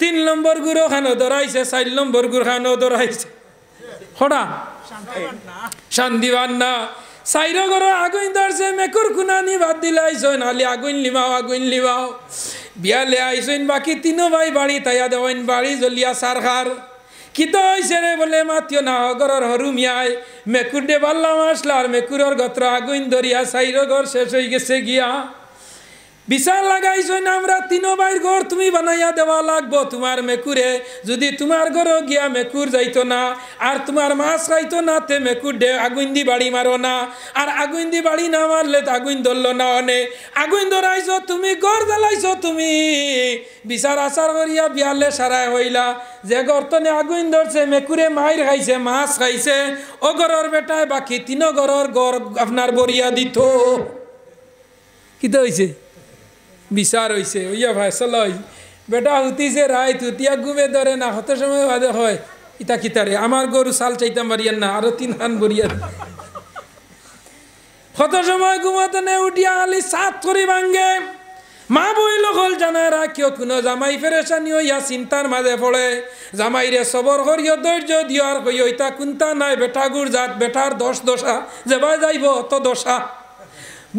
3 নম্বর গুড়ো খানো দৌড়াইছে 4 নম্বর গুড় খানো দৌড়াইছে হঠাৎ শান্তিবান না সাইরো গরো আগুন ধরছে মেকুর কুনানি বাদ দিলাইছো নালি আগুন লিবাও বিয়ালে আইসইন বাকি 3 ভাই বাড়ি তাইয়া দেওয়াইন বাড়ি জ্বলিয়া সারখার কিতো হইছে রে বলে মাতিও না গরর হরুমিয়ায় মেকুর ডে বাল্লা মাসলার মেকুরর গত্র আগুন ধরিয়া সাইরো ঘর শেষ হয়ে গেছে গিয়া বিচার লাগাইছই না আমরা 3 ভাইয়ের ঘর তুমি বানাইয়া দেওয়া লাগবো তোমার মেকুরে যদি তোমার ঘরও গিয়া মেকুর যাইতো না আর তোমার মাছ খাইতো না তে মেকুর ডে আগুন দি বাড়ি মারো না আর আগুন দি বাড়ি না মারলে তো আগুন ধরলো না অনে আগুন ধরাইছো তুমি ঘর জ্বালাইছো তুমি বিচার আচার করিয়া বিয়ালে সারায় হইলা যে গর্তনে আগুন ধরছে মেকুরে মাইর খাইছে মাছ খাইছে ও ঘরের বেটায় বাকি 3 ঘরের ঘর আপনার বরিয়া দিত কিতা হইছে বিচার হইছে ওইয়া ভাই চলাই বেটা হুতিছে রায় তুতিয়া ঘুমে ধরে না হত সময় বাদে হয় ইতা কিতারে আমার গরু সাল চাইতাম বাড়িয়ান না আরো 3 খান বরিয়া হত সময় ঘুমাতে নে উঠিয়া আলি সাত করি ভাঙ্গে মা বইল হল জানারা কেউ কোনো জামাই ফেরেশানি হইয়া চিন্তার মাঝে পড়ে জামাই রে সবর করিও ধৈর্য দিও আর কই ওইটা কুন্তা নাই বেটা গুড় জাত বেটার 10 দশা যেবা যাইব অত দশা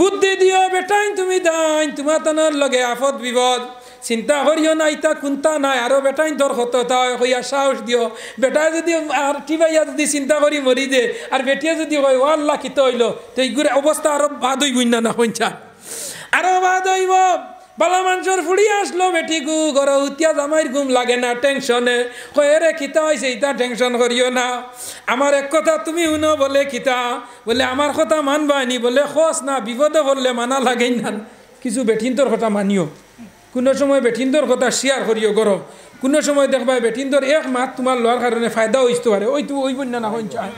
বুদ্ধি দিও বেটাই তুমি দাইন তোমার তানার লগে আফত বিপদ চিন্তা করিও না ইতা কুন্তা নাই আরো বেটাই তোর হতো তাই হইয়া সাহস দিও বেটা যদি আর টিবাইয়া যদি চিন্তা করি মরি দে আর বেটিয়া যদি হয় ও আল্লাহ কিত হইল তো এইগুলো অবস্থা আরো বাদ হইব না না হইছা আরো বাদ হইব বালা মানুষের ফুড়ি আসলো বেটি গু ঘর উতিয়া জামাইর ঘুম লাগে না টেনশনে কয়ে রে খিতা হয়েছে ইতা টেনশন করিও না আমার এক কথা তুমি শুনো বলে খিতা বলে আমার কথা মানবানি বলে খোঁজ না বিপদে পড়লে মানা লাগেই না কিছু বেঠিন্তর কথা মানিও কোনো সময় বেঠিন্তর কথা শেয়ার করিও করো কোনো সময় দেখবা বেঠিন্তর এক মাত তোমার লওয়ার কারণে ফায়দা হইতে পারে ওই তো ওই বন্যা না হইন চায়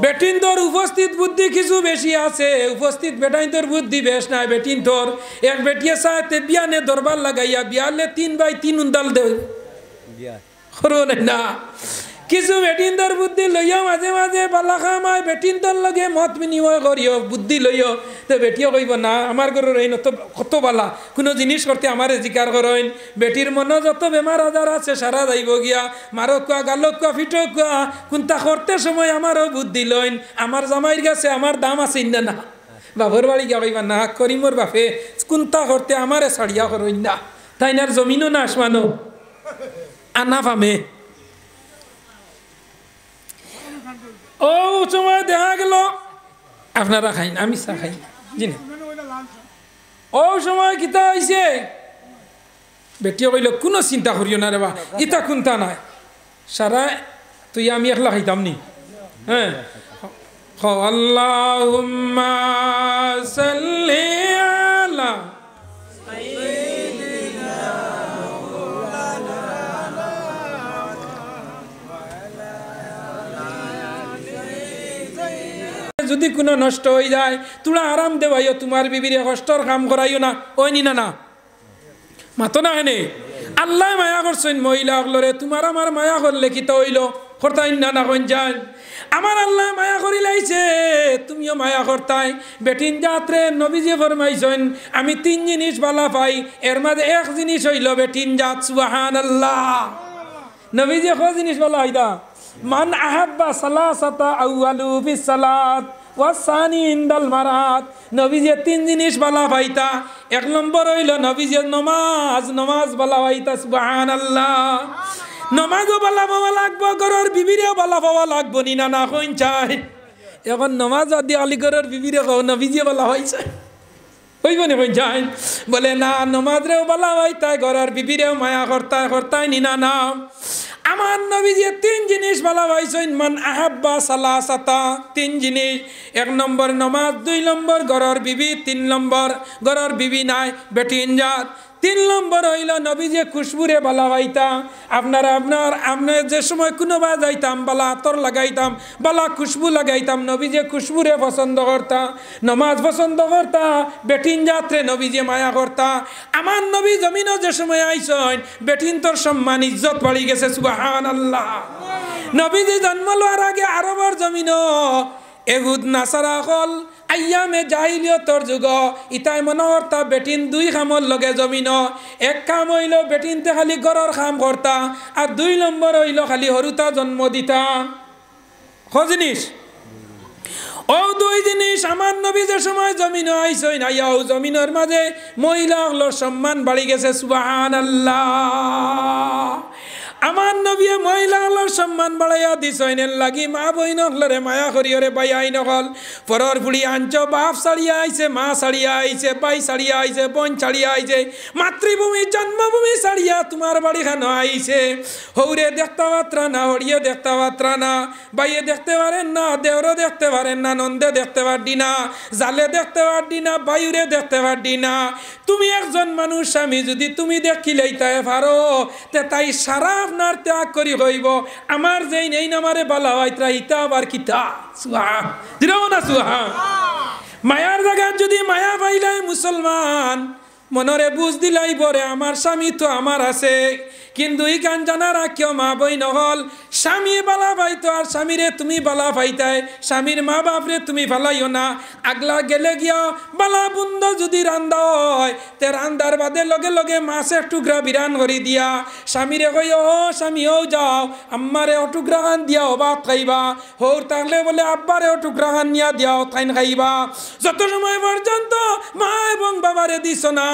বেঠিন্তর উপস্থিত বুদ্ধি কিছু বেশি আছে উপস্থিত বেটাইন্তর বুদ্ধি বেশ নাই বেঠিন্তর এক বেটিয়ে সাথে বিয়ানে দরবার লাগাইয়া বিয়ালে 3 বাই 3 উন্দাল দে করো না কিছু বেটিন্তর বুদ্ধি লইয়া মাঝে মাঝে বালা খামায় বেটিন্তর লগে মত বিনিময় করিও বুদ্ধি লইও তো বেটিও কইব না আমার ঘরের এই নত কত বালা কোনো জিনিস করতে আমারে জিকার করেন বেটির মনে যত বেমার আজার আছে সারা যাইব গিয়া মারো কুয়া গালো কুয়া ফিটো কুয়া কোনটা করতে সময় আমারও বুদ্ধি লইন আমার জামাইর কাছে আমার দাম আছে না না বাপর বাড়ি গিয়া কইবা না করিমর বাপে কোনটা করতে আমারে ছাড়িয়া করইন না তাই না জমিনও না আসমানো আনা পামে ও সময় দেখা গেল আপনারা খাইন আমি চা খাই জিনে ও সময় কিতা হয়েছে বেটিও কইল কোনো চিন্তা করিও না রে বা ইটা কোনটা নাই সারা তুই আমি একলা খাইতাম নি হ্যাঁ আল্লাহুম্মা সাল্লি আলা যদি কোনো নষ্ট হয়ে যায় তোরা আরাম দেবাইও তোমার বিবিরে কষ্টর কাম করাইও না ওই নি না মাতো না হেনে আল্লাহ মায়া করছেন মহিলা হলরে তোমার আমার মায়া করলে কি তো হইল করতাই না কোন যান আমার আল্লাহ মায়া করি লাইছে তুমিও মায়া করতাই বেটিন যাত্রে নবীজি ফরমাইছেন আমি 3 জিনিস বালা পাই এর মাঝে এক জিনিস হইল বেটিন জাত সুবহানাল্লাহ নবীজি কো জিনিস বালা হইদা মান আহাব্বা সালাসাতা আউয়ালু ফিস সালাত ওয়াসানি ইনদাল মারাত নবীজি 3 জিনিস বালা পাইতা এক নম্বর হইল নবীজি নমাজ বালা পাইতা সুবহানাল্লাহ নমাজও বালা পাওয়া লাগবো ঘরের বিবিরেও বালা পাওয়া লাগবো নি না কইন চাই এখন নমাজ আদি আলি ঘরের বিবিরে কও নবীজি বালা হইছে হইব নি কইন চাই বলে না নমাজরেও বালা হইতাই ঘরের বিবিরেও মায়া করতাই নি না আমার নবীজি 3 জিনিস বালা পাইছেন মান আহাব্বা সালাসাতা 3 জিনিস 1 নম্বর নমাজ 2 নম্বর ঘরের বিবি 3 নম্বর ঘরের বিবি নাই বেটিন জাত 3 নম্বর হইল নবীজি খুশবুরে বালা পাইতা আপনার যে সময় কোনো বা যাইতাম বালা আতর লাগাইতাম বালা খুশবু লাগাইতাম নবীজি খুশবুরে পছন্দ করতা নমাজ পছন্দ করতা বেটিন যাত্রে নবীজি মায়া করতা আমার নবী জমিনও যে সময় আইছেন বেটিন তোর সম্মান ইজ্জত বাড়ি গেছে সুবহানাল্লাহ নবীজি জন্ম লওয়ার আগে আরবের জমিনও এহুদ নাসারা হল আয়ামে জাহিলিয়তর যুগ ইতাই মনোহরতা বেটিন 2 কামর লগে জমিন এক কাম হইল বেটিনতে খালি ঘরের কাম করতা আর 2 নম্বর হইল খালি হরুতা জন্ম দিতা জিনিস ও 2 জিনিস আমার নবী যে সময় জমিন আইছেন আইয়াও জমিনের মাঝে মহিলা হলোর সম্মান বাড়ি গেছে সুবহানাল্লাহ আমার নবী মহিলা হলোর সম্মান বাড়াইয়া দিছেন লাগি মা বইন হলরে মায়া করিয়রে বাই আইন হল পরর বুড়ি আঞ্চ বাপ ছাড়িয়া আইছে মা ছাড়িয়া আইছে বাই ছাড়িয়া আইছে বোন ছাড়িয়া আইছে মাতৃভূমি জন্মভূমি ছাড়িয়া তোমার বাড়ি খানো আইছে হৌরে দেখতে পাত্রা না হরিয়ে দেখতে পাত্রা না বাইয়ে দেখতে পারেন না দেওরে দেখতে পারেন না নন্দে দেখতে পারডি না জালে দেখতে পারডি না বায়ুরে দেখতে পারডি না তুমি একজন মানুষ স্বামী যদি তুমি দেখিলেইতাই পারো তে তাই সারা আপনার ত্যাগ করি হইব আমার যেই নেই নামারে বালা হইত্রা ইতা আবার কিতা সুহা দিরাও না সুহা মায়ার জায়গা যদি মায়া পাইলাই মুসলমান মনরে বুঝ দিলাই বরে আমার স্বামী তো আমার আছে কিন্তু ইকান জানা রাখিও মা বই নহল স্বামী বালা পাইতো আর স্বামীরে তুমি বালা পাইতাই স্বামীর মা বাপরে তুমি ফালাইও না আগলা গেলে গিয়া বালা বুন্দ যদি রান্দা হয় তে রান্দার বাদে লগে লগে মাছের টুকরা বিরান করি দিয়া স্বামীরে কই ও স্বামী ও যাও আম্মারে ও টুকরা খান দিয়া ও ভাত খাইবা হোর তাহলে বলে আব্বারে ও টুকরা খান নিয়া দিয়াও তাইন খাইবা যত সময় পর্যন্ত মা এবং বাবারে দিছ না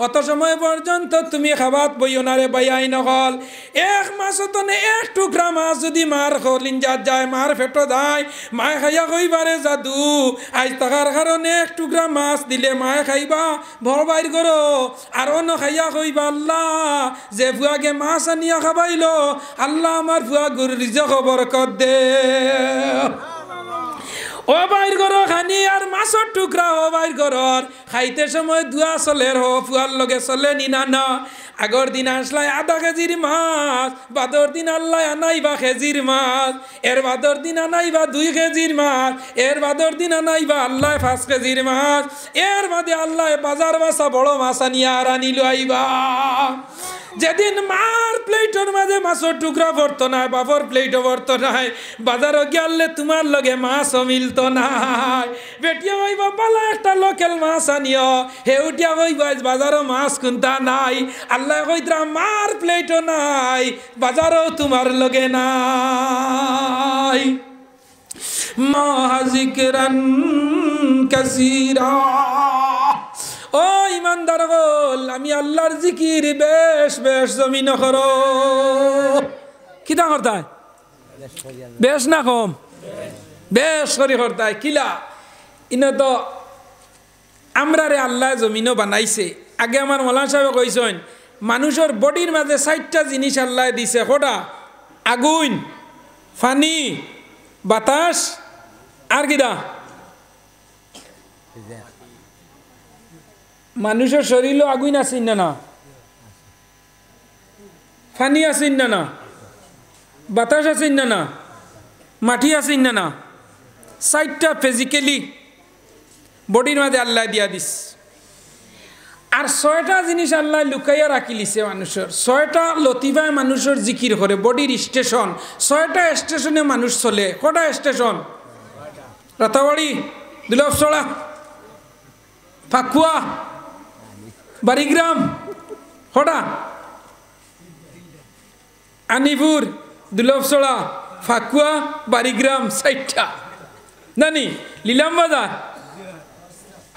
অত সময় পর্যন্ত তুমি খাবাত বইও না রে বাইয়াই নহল এক মাসতনে এক টুকরা মাছ যদি মার লিঞ্জাত যায় মার ফেটো যায় মায় খাইয়া কইবারে জাদু আজ টাকার কারণে এক টুকরা মাছ দিলে মায় খাইবা ভর বাইর করো আর অন্য খাইয়া কইবা আল্লাহ যে ভুয়াকে মাছ আনিয়া খাবাইল আল্লাহ আমার ভুয়া গুরু রিজক বরকত দে ও বাইর ঘর খানি আর মাছের টুকরা ও বাইর ঘর খাইতে সময় দুয়া চলে হো ফুয়ার লগে চলে নিনা না আগর দিন আসলাই 1/2 কেজির মাছ বাদর দিন আল্লাহ আনাইবা কেজির মাছ এর বাদর দিন আনাইবা 2 কেজির মাছ এর বাদর দিন আনাইবা আল্লাহ 5 কেজির মাছ এর বাদে আল্লাহ বাজার বাসা বড় মাছ আনিয়া আর আনিল আইবা যেদিন মার প্লেটের মাঝে মাছের টুকরা পড়তো না বাপর প্লেটও পড়তো নাই বাজারও গেলে তোমার লগে মাছও মিলতো নাই বেটিয়া হইবা পালা একটা লোকাল মাছ আনিও হেউটিয়া হইবা বাজারও মাছ কোনটা নাই আল্লাহ কইতরা মার প্লেটও নাই বাজারও তোমার লগে নাই মা জিকরান কাসীরা। ও ইমানদার বল, আমি আল্লাহর জিকির বেশ বেশ জমিন করো। কিতা করতায়? বেশ না কম? বেশ করে করতায়। কিলা ইনে তো আমরা রে আল্লাহ জমিনও বানাইছে। আগে আমার মৌলানা সাহেব কইছেন মানুষের বডির মাঝে 4টা জিনিস আল্লাহ দিছে। কোটা? আগুন, পানি, বাতাস আর কিটা? মানুষের শরীরও আগুন আছে না? না পানি আছে না? না বাতাস আছে না? না মাটি আছে না? না 4টা ফিজিক্যালি বডির মাঝে আল্লাহ দিয়া দিস। আর 6টা জিনিস আল্লাহ লুকাইয়া রাখি লিছে মানুষের। 6টা লতিফায় মানুষের জিকির করে, বডির স্টেশন। 6টা স্টেশনে মানুষ চলে। কটা স্টেশন? রাতাবাড়ি, দুলভছড়া, ফাকুয়া, বারিগ্রাম, কটা? আনিপুর, দুলভছড়া, ফাকুয়া, বারিগ্রাম 4টা। নানি লিলাম বাজার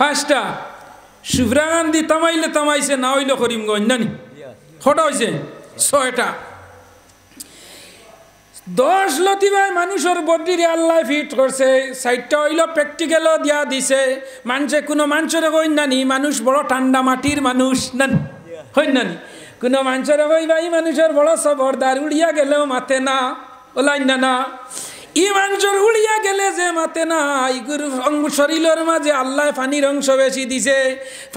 5টা। শুভ্রাগান্ধী তামাইলে তামাইছে, না হইলে করিমগঞ্জ। নানি কটা হয়েছে? 6টা। 10 লতিফায় মানুষের বডিরে আল্লাহ ফিট করছে। 4টা হইল প্র্যাকটিক্যালও দিয়া দিছে। মানুষে কোনো মানুষের কই নানি মানুষ বড় ঠান্ডা মাটির মানুষ। নানি হই নানি কোনো মানুষের কই ভাই মানুষের বড় সবরদার, উড়িয়া গেলেও মাথে না। ওলাই না না ই মানুষের উড়িয়া গেলে যে মাতে না, ইগুর শরীরের মাঝে আল্লাহ পানির অংশ বেশি দিছে।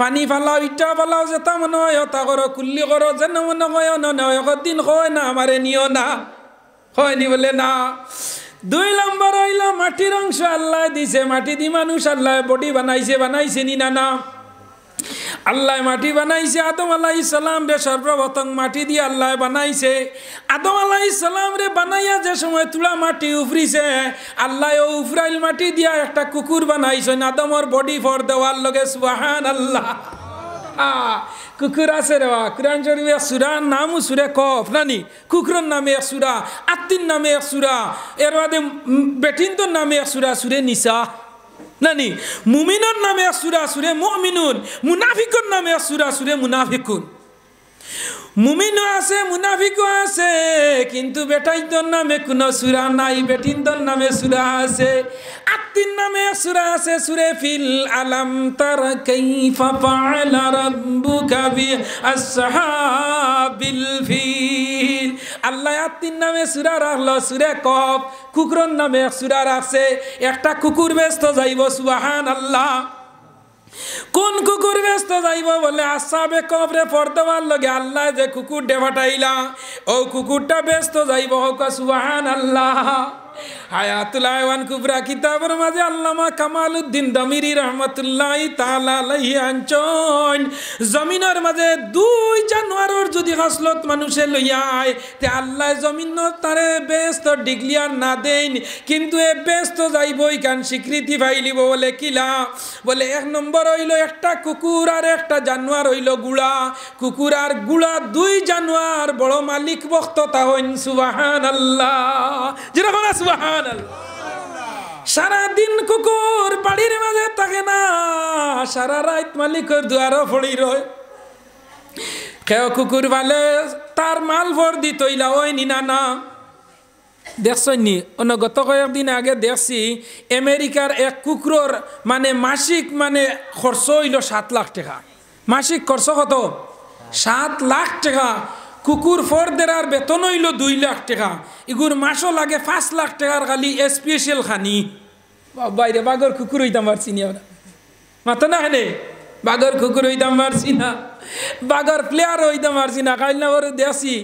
পানি ফালাও, ইটা ফালাও, যেটা মনে হয় হতা করো, কুল্লি করো, যেন মনে হয় নয়। একদিন হয় না আমারে নিও না, হয়নি বলে না। 2 নম্বর হইল মাটির অংশ আল্লাহ দিছে। মাটি দি মানুষ আল্লাহ বডি বানাইছে। বানাইছে নি? না না আল্লাহ মাটি বানাইছে। আদম আলাইহিস সালাম রে সর্বপ্রথম মাটি দিয়ে আল্লাহ বানাইছে। আদম আলাইহিস সালাম রে বানাইয়া যে সময় তুলা মাটি উফরিছে, আল্লাহ ও উফরাইল মাটি দিয়া একটা কুকুর বানাইছেন আদমর বডি ফর দেওয়ার লগে। সুবহানাল্লাহ। কুকুর আছে রে বা কুরআন শরীফে সূরার নামও সূরা কফ। নানি কুকুরের নামে এক সূরা, আত্তির নামে এক সূরা, এর বাদে বেটিনতর নামে এক সূরা, সূরা নিসা। নানি মুমিনের নামে এক সূরা, সূরা মুমিনুন। মুনাফিকের নামে এক সূরা, সূরা মুনাফিকুন। মুমিনও আছে, মুনাফিকও আছে, কিন্তু বেটাইতর নামে কোনো সূরা নাই, বেটিনতর নামে সূরা আছে। আত্তির নামে এক সূরা আছে, সূরা ফিল। আলাম তারা কাইফা ফাআলা রাব্বুকা বিআসহাবিল ফিল। আল্লাহ আত্তির নামে সূরা রাখলো, সূরা কফ। কুকুরের নামে এক সূরা রাখছে। একটা কুকুর ব্যস্ত যাইব। সুবহানাল্লাহ। কোন কুকুর ব্যস্ত যাইব বলে আসহাবে কফরে পড়তেবার লগে আল্লাহ যে কুকুর ডেভাটাইলা, ও কুকুরটা ব্যস্ত যাইব। হোক সুবহানাল্লাহ। হায়াতুল হায়াওয়ান কুবরা কিতাবের মাঝে আল্লামা কামালউদ্দিন দমিরি রহমাতুল্লাহি তাআলা আলাইহি আনছন, জমিনের মাঝে 2 জানোয়ারের যদি হাসলত মানুষে লইয়ায় তে আল্লাহ জমিন তারে ব্যস্ত ডিক্লিয়ার না দেন, কিন্তু এ ব্যস্ত যাইবই কান স্বীকৃতি পাইলিব। বলে কিলা? বলে 1 নম্বর হইল একটা কুকুর আর একটা জানোয়ার হইল গুড়া। কুকুর আর গুড়া 2 জানোয়ার বড় মালিক বক্ততা হইন। সুবহানাল্লাহ। যেরকম সুবহানাল্লাহ। সারা দিন কুকুর বাড়ির মাঝে থাকে না, সারা রাত মালিকের দুয়ারও পড়ি রয়। কেউ কুকুর ভালে তার মাল ভর দিত ইলা ওই নিনা না। দেখছনি অন্য গত কয়েকদিন আগে দেখছি আমেরিকার এক কুকুরের মানে মাসিক মানে খরচ হইল 7 লাখ টাকা। মাসিক খরচ কত? 7 লাখ টাকা। কুকুর ফরদের বেতন হইল 2 লাখ টাকা। ইগুর মাসও লাগে 5 লাখ টাকার খালি স্পেশাল খানি। বাইরে বাগর কুকুর হইতাম পারছি না ওরা মাথা না হেনে। বাগর কুকুর হইতাম পারছি না, বাগর প্লেয়ার হইতাম পারছি না। কাল না ওরা দেখছি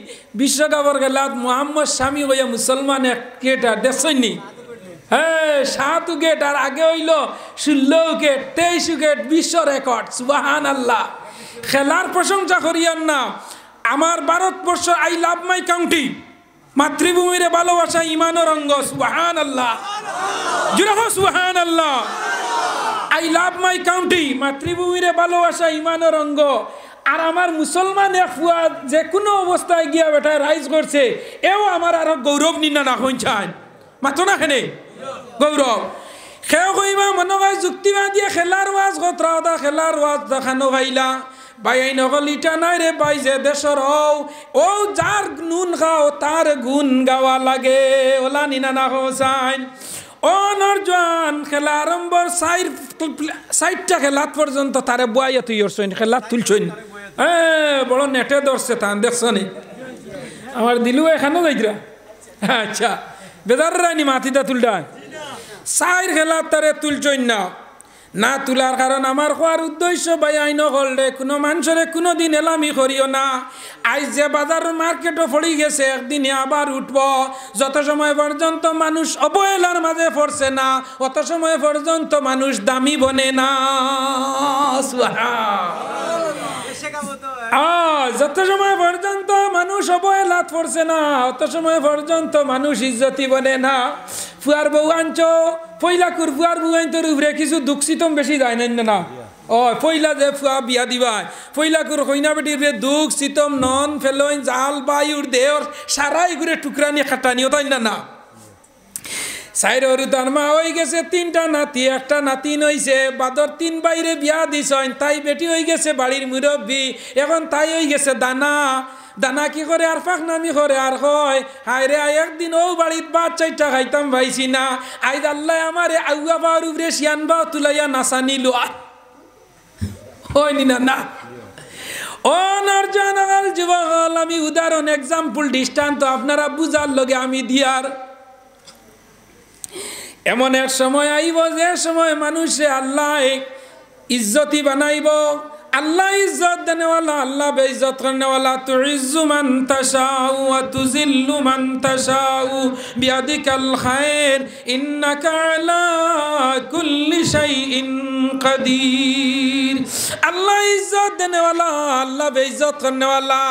বিশ্বকাপের খেলাত মোহাম্মদ শামি হইয়া মুসলমান এক ক্রিকেটার দেখছনি। হ্যাঁ 7 উইকেট আর আগে হইল 16 উইকেট, 23 উইকেট, বিশ্ব রেকর্ড। সুবহানাল্লাহ। খেলার প্রশংসা করিয়ান না। আমার Bharatvarsha I love my country, মাতৃভূমির ভালোবাসা ইমানের অঙ্গ। সুবহানাল্লাহ। জুড়ে হোক সুবহানাল্লাহ। আই লাভ মাই কাউন্ট্রি, মাতৃভূমির ভালোবাসা ইমানের অঙ্গ। আর আমার মুসলমান এক ফুয়া যে কোনো অবস্থায় গিয়া বেটা রাইজ করছে, এও আমার আরো গৌরব নিনা না হইন চান মাত্র না খেনে গৌরব। খেয়ে কইবা মনে হয় যুক্তিবাদী খেলার ওয়াজ কতরা খেলার ওয়াজ দেখানো ভাইলা ভাই এই নকল ইটা নাই রে ভাই যে দেশর ও যার নুন খাও তার গুণ গাওয়া লাগে ওলা নিনা না হোসাইন ও নরজান খেলা আরম্ভর সাইডটা খেলাত পর্যন্ত তারে বুয়াইয়া তুই ওরছইন খেলাত তুলছইন বড় নেটে ধরছে তান দেখছ নি আমার দিলু এখানো যাইতরা আচ্ছা বেদার রানি মাথিটা তুলটা সাইর খেলাত তারে তুলছইন না না তোলার কারণ আমার কোয়ার উদ্দেশ্য ভাই আইন হলরে কোনো মানুষরে কোনো দিন এলামি করিও না আজ যে বাজার মার্কেটও পড়ে গেছে একদিনে আবার উঠব যত সময় পর্যন্ত মানুষ অবহেলার মাঝে পড়ছে না অত সময় পর্যন্ত মানুষ দামি বনে না যত সময় পর্যন্ত মানুষ অবহেলাত পড়ছে না অত সময় পর্যন্ত মানুষ ইজ্জতি বনে না ফুয়ার বউ আনছো পয়লাকুর ফুয়ার বউ আনতোর উপরে কিছু দুঃখিতম বেশি যায় না ও পয়লা যে ফুয়া বিয়া দিবা পয়লাকুর কইনা বেটির দুঃখ শীতম নন ফেলইন জাল বায়ুর দেহর সারাই ঘুরে টুকরানি খাটানিও তাই না সাইর তার মা হয়ে গেছে 3টা নাতি একটা নাতিন হইছে বাদর 3 বাইরে বিয়া দিছইন তাই বেটি হয়ে গেছে বাড়ির মুরব্বী এখন তাই হয়ে গেছে দানা দানা কি করে আর ফাঁক নামি করে আর হয় হায় রে একদিন ও বাড়ির ভাত 4টা খাইতাম ভাইছি না আইজ আল্লাহ আমারে আউয়া বাউর উপরে শিয়ান বাউ তুলাইয়া নাচানি লোয়া হয়নি না ও নরজানাল যুবক আমি উদাহরণ এক্সাম্পল দৃষ্টান্ত আপনারা বুঝার লগে আমি দিয়ার এমন এক সময় আইব যে সময় মানুষে আল্লাহ ইজ্জতি বানাইব আল্লাহ ইজ্জত দেনেওয়ালা আল্লাহ বেইজ্জত করনেওয়ালা তুইজ্জু মান তাশাউ ওয়া তুযিল্লু মান তাশাউ বিয়াদিকাল খায়র ইন্নাকা আলা কুল্লি শাইইন কাদির আল্লাহ ইজ্জত দেনেওয়ালা আল্লাহ বেইজ্জত করনেওয়ালা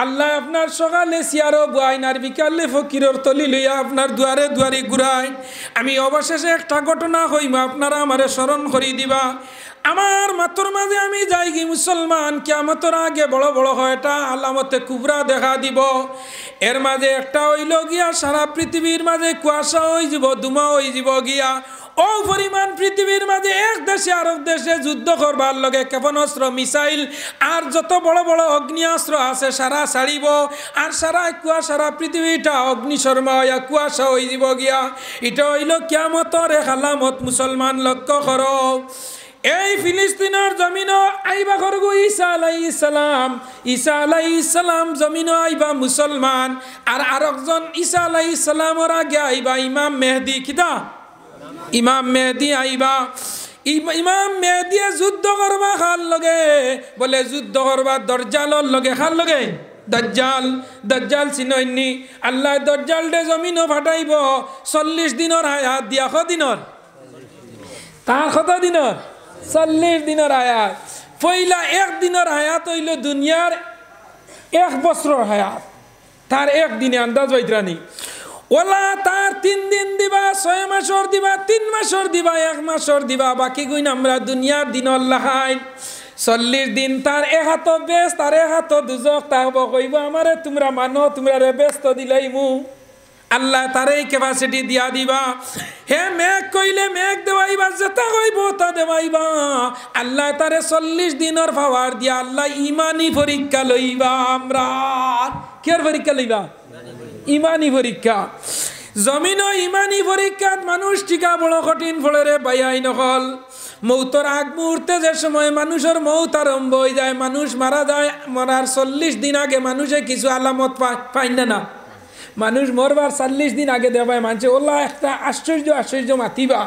আল্লাহ আপনার সকালে সিয়ারো বুয়াইন আর বিকালে ফকিরর তলি লইয়া আপনার দুয়ারে দুয়ারে ঘুরাই আমি অবশেষে একটা ঘটনা কইম আপনারা আমারে স্মরণ করি দিবা আমার মাতর মাঝে আমি যাই কি মুসলমান কিয়ামতের আগে বড় বড় হয়টা আলামতে কুবরা দেখা দিব এর মাঝে একটা হইল গিয়া সারা পৃথিবীর মাঝে কুয়াশা হয়ে যাব ধুমা হয়ে যাব গিয়া ও পরিমাণ পৃথিবীর মাঝে এক দেশে আরেক দেশে যুদ্ধ করবার লগে ক্ষেপণাস্ত্র মিসাইল আর যত বড় বড় অগ্নিয়াস্ত্র আছে সারা ছাড়িব আর সারা পৃথিবীটা অগ্নিশর্মা হইয়া কুয়াশা হয়ে যাব গিয়া এটা হইল কিয়ামতের এক আলামত মুসলমান লক্ষ্য করো এই ফিলিস্তিনের জমিনও আইবা করগো ঈসা আলাইহিস সালাম জমিনও আইবা মুসলমান আর আরেকজন ঈসা আলাইহিস সালামের আগে আইবা ইমাম মেহেদী কিতা ইমাম মেহেদী আইবা ইমাম মেহেদী যুদ্ধ করবা খাল লগে বলে যুদ্ধ করবা দজ্জালর লগে খাল লগে দজ্জাল চিনইনি আল্লাহ দজ্জাল দে জমিনও ফাটাইব 40 দিনের হায়াত দিয়া দিনের তার কত দিনের 40 দিনের আয়াত পয়লা 1 দিনের আয়াত হইল দুনিয়ার 1 বছরের হায়াত তার 1 দিনে আন্দাজ হইতরানি ওলা তার 3 দিন দিবা 6 মাসর দিবা 3 মাসর দিবা 1 মাসর দিবা বাকি গুণ আমরা দুনিয়ার দিন আল্লাহাই 40 দিন তার এক হাত বেশ তার এক হাত দুজক তাহব কইব আমারে তোমরা মানো তোমরা রে ব্যস্ত দিলাইমু আল্লাহ তারে ক্যাপাসিটি দিয়া দিবা হে মেঘ কইলে মেঘ দেওয়াইবা যেটা কইব তা দেওয়াইবা আল্লাহ তারে 40 দিনের পাওয়ার দিয়া আল্লাহ ইমানি পরীক্ষা লইবা আমরা কের পরীক্ষা লইবা ইমানি পরীক্ষা জমিনও ইমানি পরীক্ষাত মানুষ টিকা বড় কঠিন ফলে রে বাইয়াই নকল মৌতর আগ মুহূর্তে যে সময় মানুষের মৌত আরম্ভ হয়ে যায় মানুষ মারা যায় মরার 40 দিন আগে মানুষে কিছু আলামত পায় না মানুষ মরবার 40 দিন আগে দেবায় মানছে ওলা একটা আশ্চর্য মাতিবা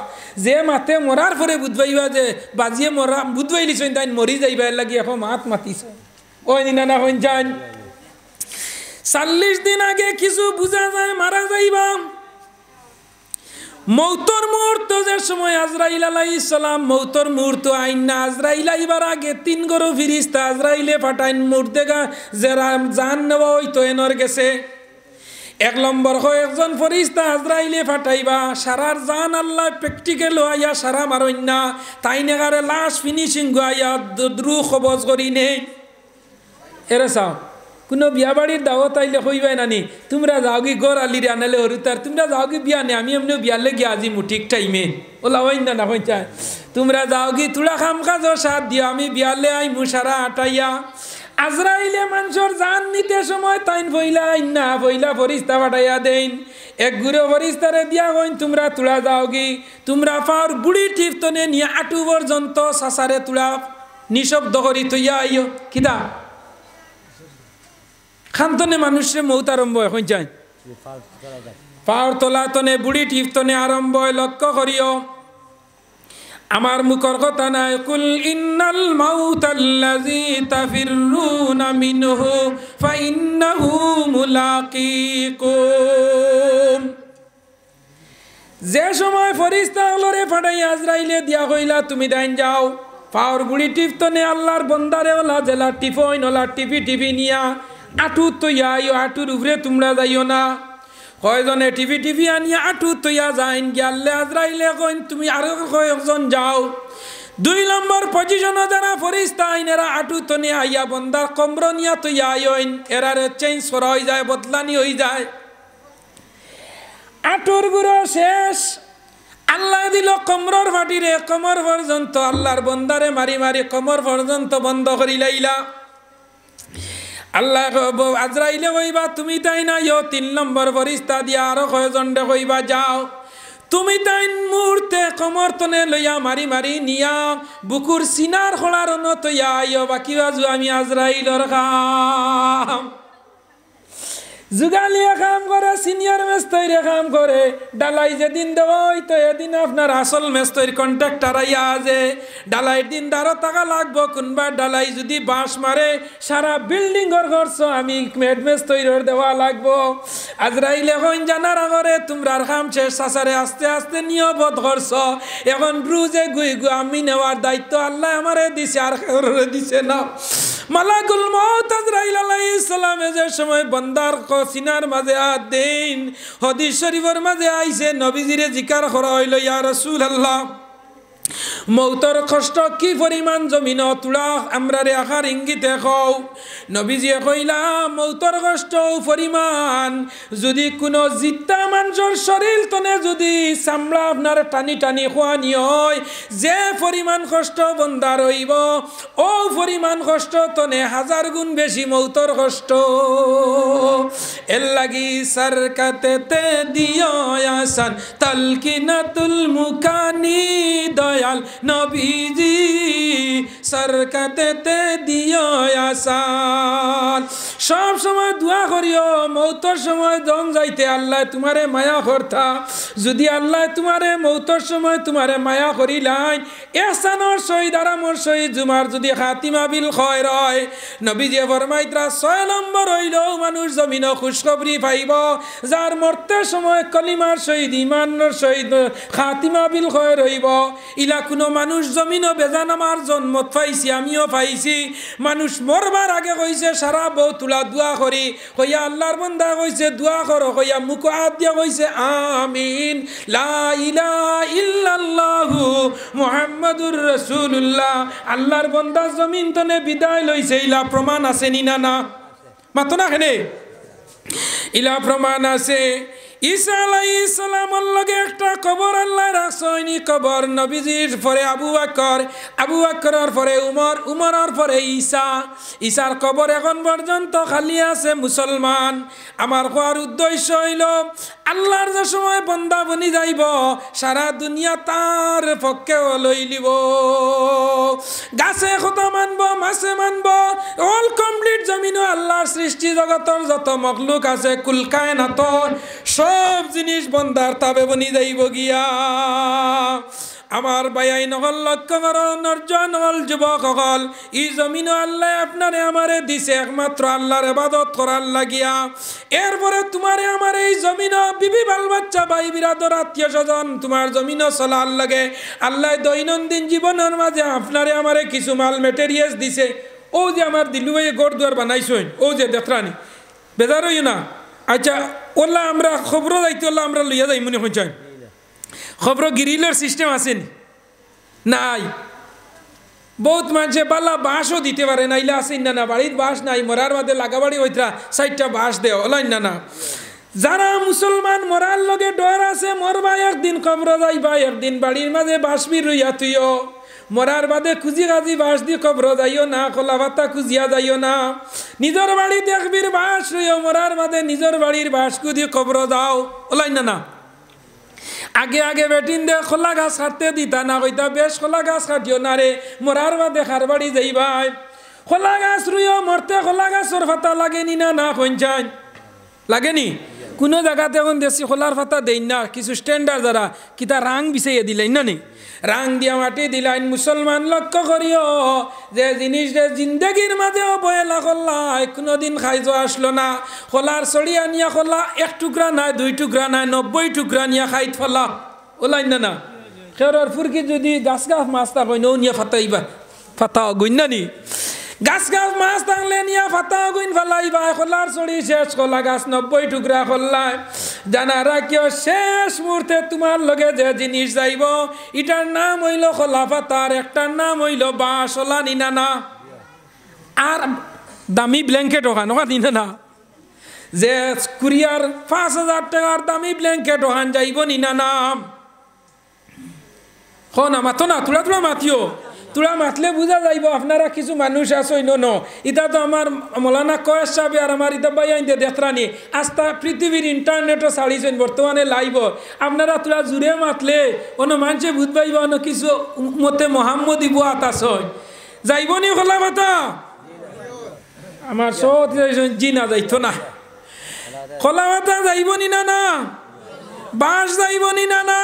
যে মাতে মরার পরে বুধবাইবা যে বাজিয়ে মরা বুধবাইলিছেন তাই মরি যাইবা এর লাগি এখন মাতিছ ওই নিনা না হইন যান 40 দিন আগে কিছু বুঝা যায় মারা যাইবা মৌতর মুহূর্ত যে সময় আজরাইল আলাইহিস সালাম মৌতর মুহূর্ত আইন না আজরাইল আইবার আগে 3 গরু ফিরিস্তা আজরাইলে পাঠাইন মুর্দেগা যারা জান নেওয়া হইতো এনর গেছে 1 নম্বর হয় একজন ফরিস্তা আজরাইলে ফাটাইবা সারার জান আল্লাহ প্র্যাকটিক্যাল হইয়া সারা মারইন না তাই নেগারে লাশ ফিনিশিং হইয়া দ্রু খবজ করি নেই এরে চাও কোনো বিয়া বাড়ির দাওয়াত আইলে কইবাই নানি তোমরা যাও কি গড় আলিরে আনালে হরুতার তোমরা যাও কি বিয়া নে আমি এমনি বিয়ালে গিয়ে আজি ঠিক টাইমে ওলা হইন না কইতা তোমরা যাও কি তোরা খাম কাজ সাথ দিও আমি বিয়ালে আই মুসারা আটাইয়া আজরাইলে মানুষের জান নিতে সময় তাইন ফইলা না ফইলা ফরিস্তা পাঠাইয়া দেন এক গুরু ফরিস্তারে দিয়া কইন তোমরা তুলা যাও কি তোমরা পাওয়ার বুড়ি টিপতনে নিয়ে আটু পর্যন্ত সাসারে তুলা নিঃশব্দ করি তৈয়া আইও কিদা খান্তনে মানুষের মৌত আরম্ভ এখন যায় পাওয়ার তোলাতনে বুড়ি টিপতনে আরম্ভ লক্ষ্য করিও আমার মুখর কথা নাই কুল ইন্নাল মাউতাল্লাযী তাফিরুনা মিনহু ফাইন্নাহু মুলাকীকুম যে সময় ফেরেশতা আল্লাহরে পাঠাই আজরাইলে দিয়া কইলা তুমি দাইন যাও পাওয়ার বুড়ি টিপতনে আল্লাহর বন্দারে ওলা জেলা টিপইন ওলা টিপি টিপি নিয়া আটু তৈয়া আইও আটুর উপরে তোমরা যাইও না কয়জনে টিভি টিভি আনিয়া আটু তৈয়া যাইন গিয়ালে আজরাইলে কইন তুমি আরো কয়েকজন যাও 2 নম্বর পজিশনে যারা ফেরেশতা আইন এরা আটু তনে আইয়া বন্দার কমর নিয়া তৈয়া আইন এরারে চেঞ্জ করা হয়ে যায় বদলানি হয়ে যায় আটুর গুড়ো শেষ আল্লাহ দিল কমরর ফাটিরে কমর পর্যন্ত আল্লাহর বন্দারে মারি মারি কমর পর্যন্ত বন্ধ করি লাইলা আল্লাহ আজরাইলে কইবা তুমি তাই না 3 নম্বর ফেরেশতা দিয়া আরো কয়জন দে কইবা যাও তুমি তাই মুহূর্তে কমর তনে লইয়া মারি মারি নিয়া বুকুর সিনার খোলার নতইয়া আইও বাকি বাজু আমি আজরাইলর কাম जुगालिया काम करे সিনিয়র মেস্তইরে কাম করে ডালাই যেদিন দেওই তো এদিন আপনার আসল মেস্তইর কন্ট্রাক্টর আইয়া আছে ডালাই দিন দারো টাকা লাগবো কোনবা ডালাই যদি বাঁশ মারে সারা বিল্ডিং এর খরচ আমি মেড মেস্তইরের দেওয়া লাগবো আজরাইলে কইন জানার আগরে তোমরার কাম শেষ সাসারে আস্তে আস্তে নিয়বত খরচ এখন রুজে গুই গু আমি নেওয়ার দায়িত্ব আল্লাহ আমারে দিছে আর কাউরে দিছে না মালাকুল মউত আজরাইল আলাইহিস সালাম যে সময় বান্দার সিনার মাঝে হাত দেন হাদিস শরীফের মাঝে আইছে নবীজিরে জিকার করা হইল ইয়া রাসূলুল্লাহ মৌতর কষ্ট কি পরিমাণ জমিন তুলা আমরা রে আখার ইঙ্গিতে খাও নবীজি কইলা মৌতর কষ্ট পরিমাণ যদি কোনো জিত্তা মানুষের শরীর তনে যদি চামড়া আপনার টানি টানি খোয়ানি হয় যে পরিমাণ কষ্ট বন্দা রইব ও পরিমাণ কষ্ট তনে 1000 গুণ বেশি মৌতর কষ্ট এর লাগি সরকাতে দিও আসান তালকিনাতুল মুকানি দয়াল নবীজি সরকাতে দিও আসান সব সময় দোয়া করিও মৌতর সময় দম যাইতে আল্লাহ তোমারে মায়া করতা যদি আল্লাহ তোমারে মৌতর সময় তোমারে মায়া করিলাইন এহসানর সহিত আরামর সহিত জুমার যদি খাতিমা বিল খয়র হয় নবীজি ফরমাইতরা 6 নম্বর হইল মানুষ জমিন খুশখবরি পাইব যার মরতে সময় কলিমার সহিত ঈমানের সহিত খাতিমা বিল খয়র হইব ইলা কোনো মানুষ জমিন বেজান আমার জন্মত পাইছি আমিও পাইছি মানুষ মরবার আগে কইছে সারা বউ তুলা দোয়া করি কইয়া আল্লাহর বান্দা কইছে দোয়া করো কইয়া মুখ হাত দিয়া কইছে আমিন লা ইলাহা ইল্লাল্লাহু মুহাম্মাদুর রাসূলুল্লাহ আল্লাহর বান্দা জমিন তনে বিদায় লইছে ইলা প্রমাণ আছে নি না মাতো না কেনে ইলা প্রমাণ আছে ঈসা আলাইহিস সালামের লগে একটা কবর আল্লাহ রাখছনি কবর নবীজির পরে আবু বকরের পরে উমরের পরে ঈসার কবর এখন পর্যন্ত খালি আছে মুসলমান আমার কোয়ার উদ্দেশ্য হইল আল্লাহর যে সময় বান্দা বনি যাইব সারা দুনিয়া তার পক্ষে লই লিব গাছে কথা মানব মাছে মানব অল কমপ্লিট জমিন আল্লাহর সৃষ্টি জগতের যত মখলুক আছে কুল কায়নাতর সব জিনিস বন্দার তাবে বনি যাইব গিয়া আমার ভাই নহল লক্ষ্য করো নর্জন হল যুবক হল ই জমিন আল্লাহ আপনারে আমারে দিছে একমাত্র আল্লাহর ইবাদত করার লাগিয়া এরপরে তোমারে আমার এই জমিন বিবি বাল বাচ্চা ভাই বিরাদর আত্মীয় স্বজন তোমার জমিন চলার লাগে আল্লাহ দৈনন্দিন জীবনের মাঝে আপনারে আমারে কিছু মাল মেটেরিয়ালস দিছে ও যে আমার দিলু ভাই ঘর দুয়ার বানাইছেন ও যে দেখরানি বেজার হইও না আচ্ছা ওলা আমরা খবর যাইতে ওলা আমরা লইয়া যাই মনে হইছেন খবর গিরিলের সিস্টেম আছে নাই বহুত মানুষে বালা বাঁশও দিতে পারে না, ইলা আসেন না, বাড়ির বাঁশ নাই, মরার বাদে লাগাবাড়ি হইতরা 4টা বাঁশ দেও ওলাইন না। যারা মুসলমান মরার লগে ডর আছে, মরবা একদিন কবর যাইবা, একদিন বাড়ির মাঝে বাঁশবি রইয়া তুইও, মরার বাদে খুঁজি গাজি বাঁশ দিয়ে কবর যাইও না, খোলা ভাতা খুঁজিয়া যাইও না। নিজের বাড়ি দেখবির বাঁশ রইও, মরার বাদে নিজের বাড়ির বাঁশ খুঁজিয়ে কবর যাও ওলাইন না। আগে আগে বেটিন দে খোলা গাছ কাটতে দিতা না, কইতা বেশ খোলা গাছ কাটিও না রে, মরার বাদে খার বাড়ি যাইবাই। খোলা গাছ রুইও, মরতে খোলা গাছর ফাতা লাগেনি না, না কইন লাগেনি? কোনো জায়গাতে এখন দেশি খোলার ফাতা দেই না, কিছু স্ট্যান্ডার্ড যারা কিতা রাং বিছাইয়া দিলেন না নি, রাং দিয়া মাটি দিলাইন। মুসলমান লক্ষ্য করিও যে জিনিসটা জিন্দগির মাঝে অবহেলা করলাই, কোনোদিন খাইজ আসলো না। খোলার ছড়িয়া নিয়া খোলা 1 টুকরা নাই, 2 টুকরা নাই, 90 টুকরা নিয়া খাইত ফেলা ওলাইন না। খেরর ফুরকি যদি গাছ মাছ থাকই নৌ নিয়া ফাতাইবা, ফাতা গইন না নি? গাছ মাছ থাকলে নিয়া ফাতা গুইন ফেলাইবা, খোলার ছড়ি শেষ, খোলা গাছ 90 টুকরা খোল্লাই। জানা রাখিও শেষ মুহূর্তে তোমার লগে যে জিনিস যাইব, এটার নাম হইল খোলা ফাতার, একটার নাম হইল বাঁশ ওলা নিনা না। আর দামি ব্ল্যাঙ্কেট ওখান ওখান নিনা না, যে কুরিয়ার 5000 টাকার দামি ব্ল্যাঙ্কেট ওখান যাইব নিনা না। না মাতো না, তোলা তোলা মাতিও, তোরা মাতলে বুঝা যাইব আপনারা কিছু মানুষ আসই ন। ইটা তো আমার মৌলানা কয়েস সাহেব আর আমার ইটা ভাই আইন দেখরানি আস্তা পৃথিবীর ইন্টারনেটও ছাড়িছেন বর্তমানে লাইভ। আপনারা তোরা জুড়ে মাতলে অন্য মানুষে বুঝ পাইব অন্য কিছু মতে মোহাম্মদ ইবু আতাস যাইব নি খোলা কথা। আমার সত জি না যাইতো না, খোলা কথা যাইব নি না, না বাঁশ যাইব নি না, না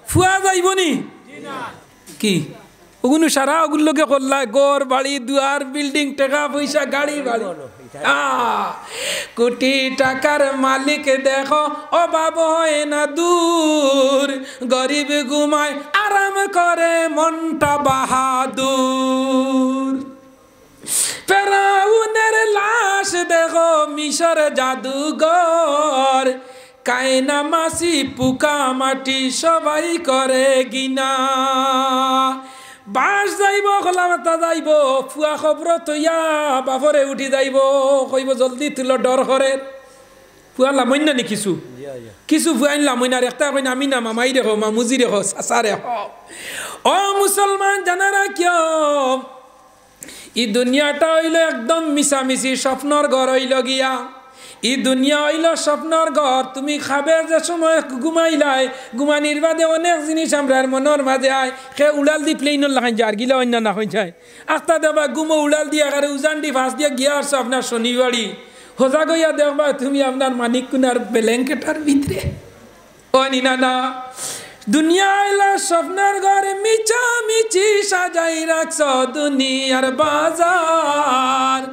ফুয়া যাইব নি কি ওগুলো সারা ওগুলোকে করলায় ঘর বাড়ি দুয়ার বিল্ডিং টাকা পয়সা গাড়ি বাড়ি। কোটি টাকার মালিক দেখো অভাব হয় না দূর, গরিব ঘুমায় আরাম করে মনটা বাহাদুর। ফেরাউনের লাশ দেখো মিশর জাদুঘর, কায়না মাসি পুকা মাটি সবাই করে গিনা। বাঁশ যাইব খোলা মাথা যাইব, ফুয়া খবর তৈয়া বাপরে উঠি যাইব, কইব জলদি তুল ডর করে। ফুয়া লামইন না কিছু কিছু ফুয়াইন লামইন আর একটা কইন আমি না মামাই রেখো মামুজি রেখো চাচা রেখো। ও মুসলমান জানারা কিয় ই দুনিয়াটা হইল একদম মিশামিশি স্বপ্নর ঘর হইল গিয়া। ই দুনিয়া হইল স্বপ্নর ঘর। তুমি খাবে যে সময় ঘুমাইলাই, ঘুমানির বাদে অনেক জিনিস আমরা মনের মাঝে আয়। সে উড়াল দি প্লেইনের লাগাই যায় আর গিলা অন্য না হয়ে যায়। আস্তা দেবা ঘুমো উড়াল দিয়া কারে উজান দি ফাঁস দিয়া গিয়া আসছো আপনার শনিবাড়ি। হোজা গইয়া দেখবা তুমি আপনার মানিক কুনার ব্ল্যাঙ্কেটার ভিতরে। ও নিনা না, দুনিয়া হইল স্বপ্নের ঘরে মিছা মিছি সাজাই রাখছ দুনিয়ার বাজার।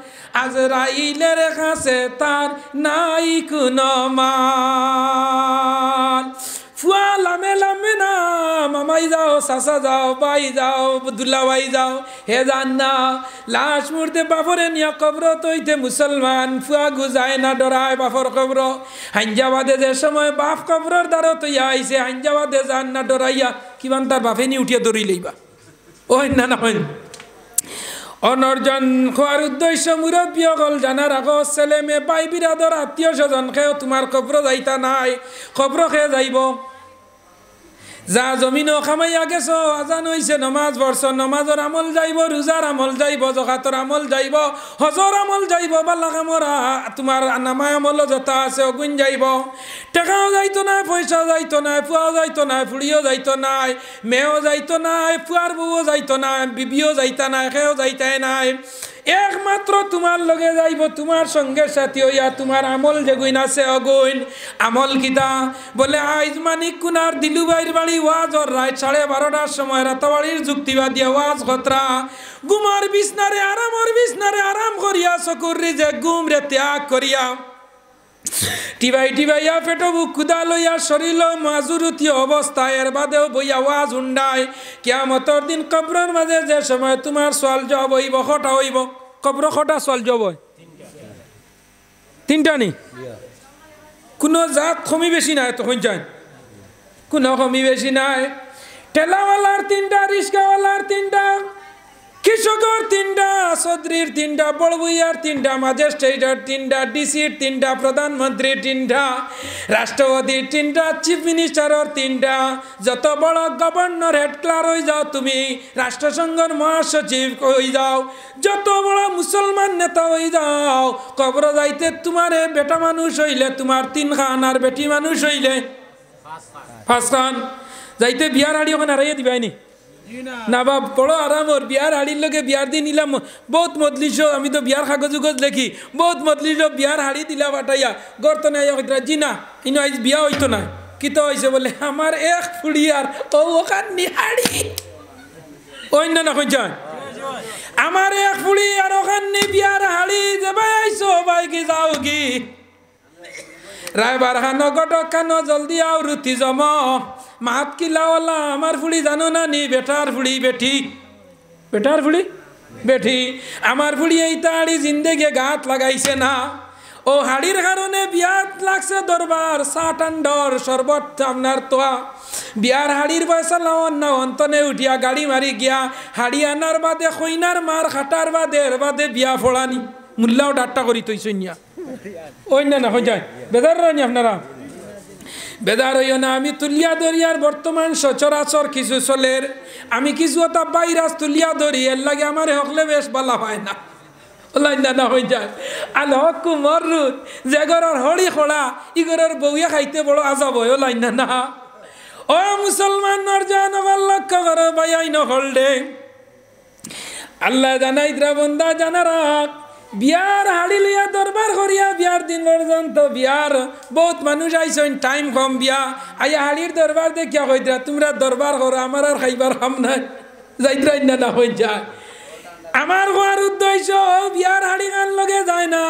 আজরাইলের কাছে তার নাই কোনো মাল। ফুয়া লামে লামে না মামাই যাও, চাচা যাও, বাই যাও, দুলা বাই যাও, হে জান না লাশ মুহূর্তে বাপরে নিয়া কবর তৈতে মুসলমান ফুয়া গুজায় না ডরায় বাপর কবর। হাঞ্জাবাদে যে সময় বাপ কবরের দ্বারা তৈয়া আইছে, হাঞ্জাবাদে যান না ডরাইয়া কিমান তার বাপে নি উঠিয়া দৌড়ি লইবা। ও না না অনর্জন খোয়ার উদ্দেশ্য মুরব্বী অকল জানার আগত ছেলে মেয়ে বাই বিরাদর আত্মীয় স্বজন খেয়েও তোমার কবর যাইতা নাই, কবর খেয়ে যাইব। যা জমিনও খামাইয়া গেছ, আজান হইছে নমাজ পড়ছ, নমাজর আমল যাইব, রোজার আমল যাইব, জকাতর আমল যাইব, হজর আমল যাইব, বাল্লা কামর তোমার নামায় আমল যথা আছে অগুন যাইব। টেকাও যাইতো নাই, পয়সাও যাইতো নাই, ফুয়াও যাইতো নাই, ফুড়িও যাইতো নাই, মেয়েও যাইতো নাই, ফুয়ার বউও যাইতো নাই, বিবিও যাইতা নাই, খেয়েও যাইতাই নাই। একমাত্র তোমার লগে যাইব তোমার সঙ্গে সাথী হইয়া তোমার আমল যেগুইন আছে অগুইন। আমল কিতা বলে আইজ মানিক কুনার দিলুবাইর বাড়ি ওয়াজ ওর রাত 12:30টার সময় রাতাবাড়ির যুক্তিবাদী ওয়াজ খতরা। গুমার বিছনারে আরাম করিয়া চকুর রিজে গুম রে ত্যাগ করিয়া টিবাই টিবাইয়া পেটো বুক কুদা লইয়া শরীর মাজুরুতি অবস্থায় এর বাদেও বইয়া ওয়াজ উন্ডায়। কিয়ামতর দিন কবরের মাঝে যে সময় তোমার সোয়াল জব হইব, খটা হইব। কবর খটা সোয়াল জব হয় তিনটা নি, কোনো জাত কমি বেশি নাই তখন যান, কোনো কমি বেশি নাই। ঠেলাওয়ালার তিনটা, রিক্সাওয়ালার তিনটা, কৃষকর 3টা, চৌধুরীর 3টা, বড়বুইয়ার 3টা, ম্যাজিস্ট্রেটের 3টা, ডিসির 3টা, প্রধানমন্ত্রীর 3টা, রাষ্ট্রপতির 3টা, চিফ মিনিস্টারের 3টা, যত বড় গভর্নর হেড ক্লার্ক হয়ে যাও তুমি, রাষ্ট্রসংঘের মহাসচিব হয়ে যাও, যত বড় মুসলমান নেতা হয়ে যাও, কবর যাইতে তোমার বেটা মানুষ হইলে তোমার 3 খান, আর বেটি মানুষ হইলে 5 খান। যাইতে বিয়ার হাড়ি ওখানে হারাইয়া দিবাইনি না বাপ, বড় আরাম ওর বিয়ার হাড়ির লোকে বিয়ার দিয়ে নিলাম। বহুত মজলিস, আমি তো বিয়ার কাগজ উগজ লেখি, বহুত মজলিস বিয়ার হাড়ি দিলা বাটাইয়া গর্ত নাই জি না ইনো আজ বিয়া হইতো না, কি তো হয়েছে বলে আমার এক ফুড়ি আর ও ওখান নিহাড়ি অন্য না কই যায় আমার এক ফুড়ি আর ওখান নি বিয়ার হাড়ি যে ভাই আইসো ভাই কি যাও কি রায়বার খানো গটক খানো জলদি আও রুটি জম মাত কিলাওয়ালা আমার ফুড়ি জানো না নি বেটার ফুড়ি বেটি, বেটার ফুড়ি বেটি, আমার ফুড়ি এই তাড়ি জিন্দেগে গাত লাগাইছে না, ও হাড়ির কারণে বিয়াত লাগছে দরবার, সাটান্ডর শরবত আপনার তোয়া বিয়ার হাড়ির পয়সা লাওয়ান না অন্তনে উঠিয়া গাড়ি মারি গিয়া হাড়ি আনার বাদে কইনার মার খাটার বাদে এর বাদে বিয়া ফোড়ানি মূল্যাও ডাট্টা করি তৈছ নিয়া ওই না হয়ে যায়। বেদার রানি আপনারা বেদার হইও না। আমি তুলিয়া দরিয়ার বর্তমান সচরাচর কিছু চলের, আমি কিছু ওটা বাইরাস তুলিয়া ধরি, এর লাগে আমার হকলে বেশ বলা হয় না ওলাই না হয়ে যায়। আল হক মরুদ যে ঘরের হড়ি খোড়া ই ঘরের বউয়া খাইতে বড় আজাব হয় ওলাই না। ও মুসলমানের জান লক্ষ্য করো বাইয়াই নহল দে আল্লাহ জানাই বন্দা জানা রাখ বিয়ার হাড়ি লইয়া দরবার করিয়া বিয়ার দিন পর্যন্ত বিয়ার বহুত মানুষ আইসেন, টাইম কম বিয়া আইয়া হাড়ির দরবার দেখিয়া কইতরা তোমরা দরবার করো আমার আর খাইবার খাম নাই যাইতরা না হয়ে যায়। আমার হওয়ার উদ্দেশ্য বিয়ার হাড়ি গান লগে যায় না,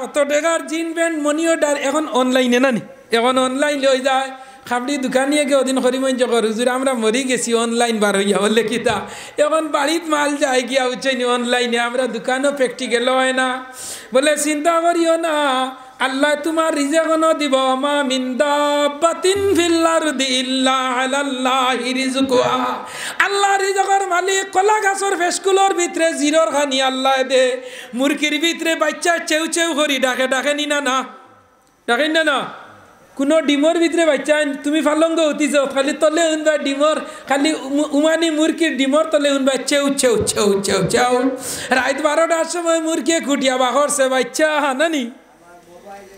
অত টাকার জিন প্যান্ট মনি অর্ডার এখন অনলাইনে না নি, এখন অনলাইন লই যায় খাবড়ি দোকানিয়ে গে ওদিন হরিমঞ্জ হুজুর আমরা মরি গেছি অনলাইন বার হইয়া বললে কিতা এখন বাড়িত মাল যায় গিয়া উচ্চনি অনলাইনে, আমরা দোকানও প্র্যাকটিক্যাল হয় না বলে চিন্তা করিও না আল্লাহ তোমার রিজেকও দিব, মা মিন দাব্বাতিন ফিল আরদি ইল্লা আলাল্লাহি রিজকুহা, আল্লাহ রিজকের মালিক। কলা গাছের ফেসকুলোর ভিতরে জিরোর খানি আল্লাহ দে, মুরগির ভিতরে বাচ্চা চেউ চেউ করি ডাকে ডাকে নি না না ডাকেন না না, কোনো ডিমর ভিতরে বাচ্চা তুমি ফালঙ্গ হতিছ খালি তলে উনবা ডিমর, খালি উমানি মুরগির ডিমর তলে উনবা চেউ চেউ চেউ চেউ চেউ, রাত 12টার সময় মুরগি খুটিয়া বাহরছে বাচ্চা হানানি।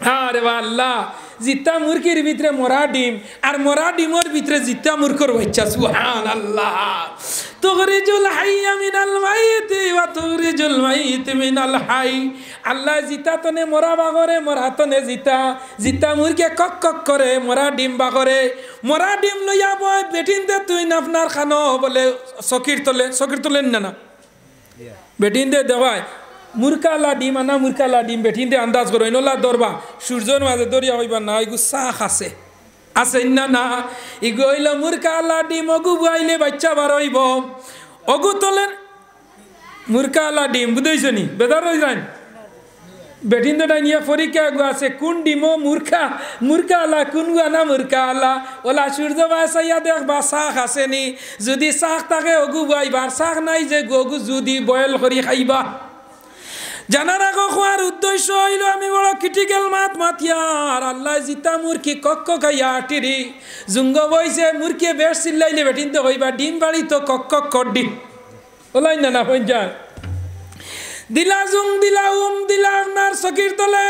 হ্যাঁ রে আল্লাহ, জিতা মুরগির ভিতরে মরা ডিম আর মরা ডিমর ভিতরে জিতা মুরগির বাচ্চা, সুবহানাল্লাহ। তুখরিজুল হাইয়া মিনাল মাইতি ওয়া তুখরিজুল মাইতি মিনাল হাই, আল্লাহ জিতা তনে মরা বাগরে মরা তনে জিতা, জিতা মুরগি কক কক করে মরা ডিম বাগরে, মরা ডিম লইয়া বয় বেটিন দে তুই না আপনার খানো বলে চকির তোলেন না না বেটিন দে দেওয়ায় মুরকালা ডিম আনা মুরকালা ডিম বেঠিন দে আন্দাজ করো নলা দরবা সূর্যর মাঝে দরিয়া হইবা না এগু চাখ আছে আছে না না এগু হইল মুরকালা ডিম অগু বুয়াইলে বাচ্চা বার হইব অগু তোলেন মুরকালা ডিম বুঝেছ নি বেদার হয়ে যান বেঠিন দে নিয়ে পরীক্ষা গু আছে কোন ডিমো মুরকালা কোন গুয়ানা মুরকালা ওলা সূর্য বাসাইয়া দেখবা চাখ আছে নি যদি চাখ থাকে অগু বুয়াইবার চাখ নাই যে গগু যদি বয়েল করি খাইবা জানার আগে খোয়ার উদ্দেশ্য হইল আমি বড় ক্রিটিক্যাল মাত মাতিয়ার আল্লাহ জিতা মুরকি কক খাইয়া আটিরি জুঙ্গ বইছে মুরকি বেশ চিল্লাইলে বেঠিনতে হইবা ডিম বাড়ি তো কক কড্ডি ওলাই না না হয়ে যায় দিলা জুং দিলা দিলা আপনার চকির তলে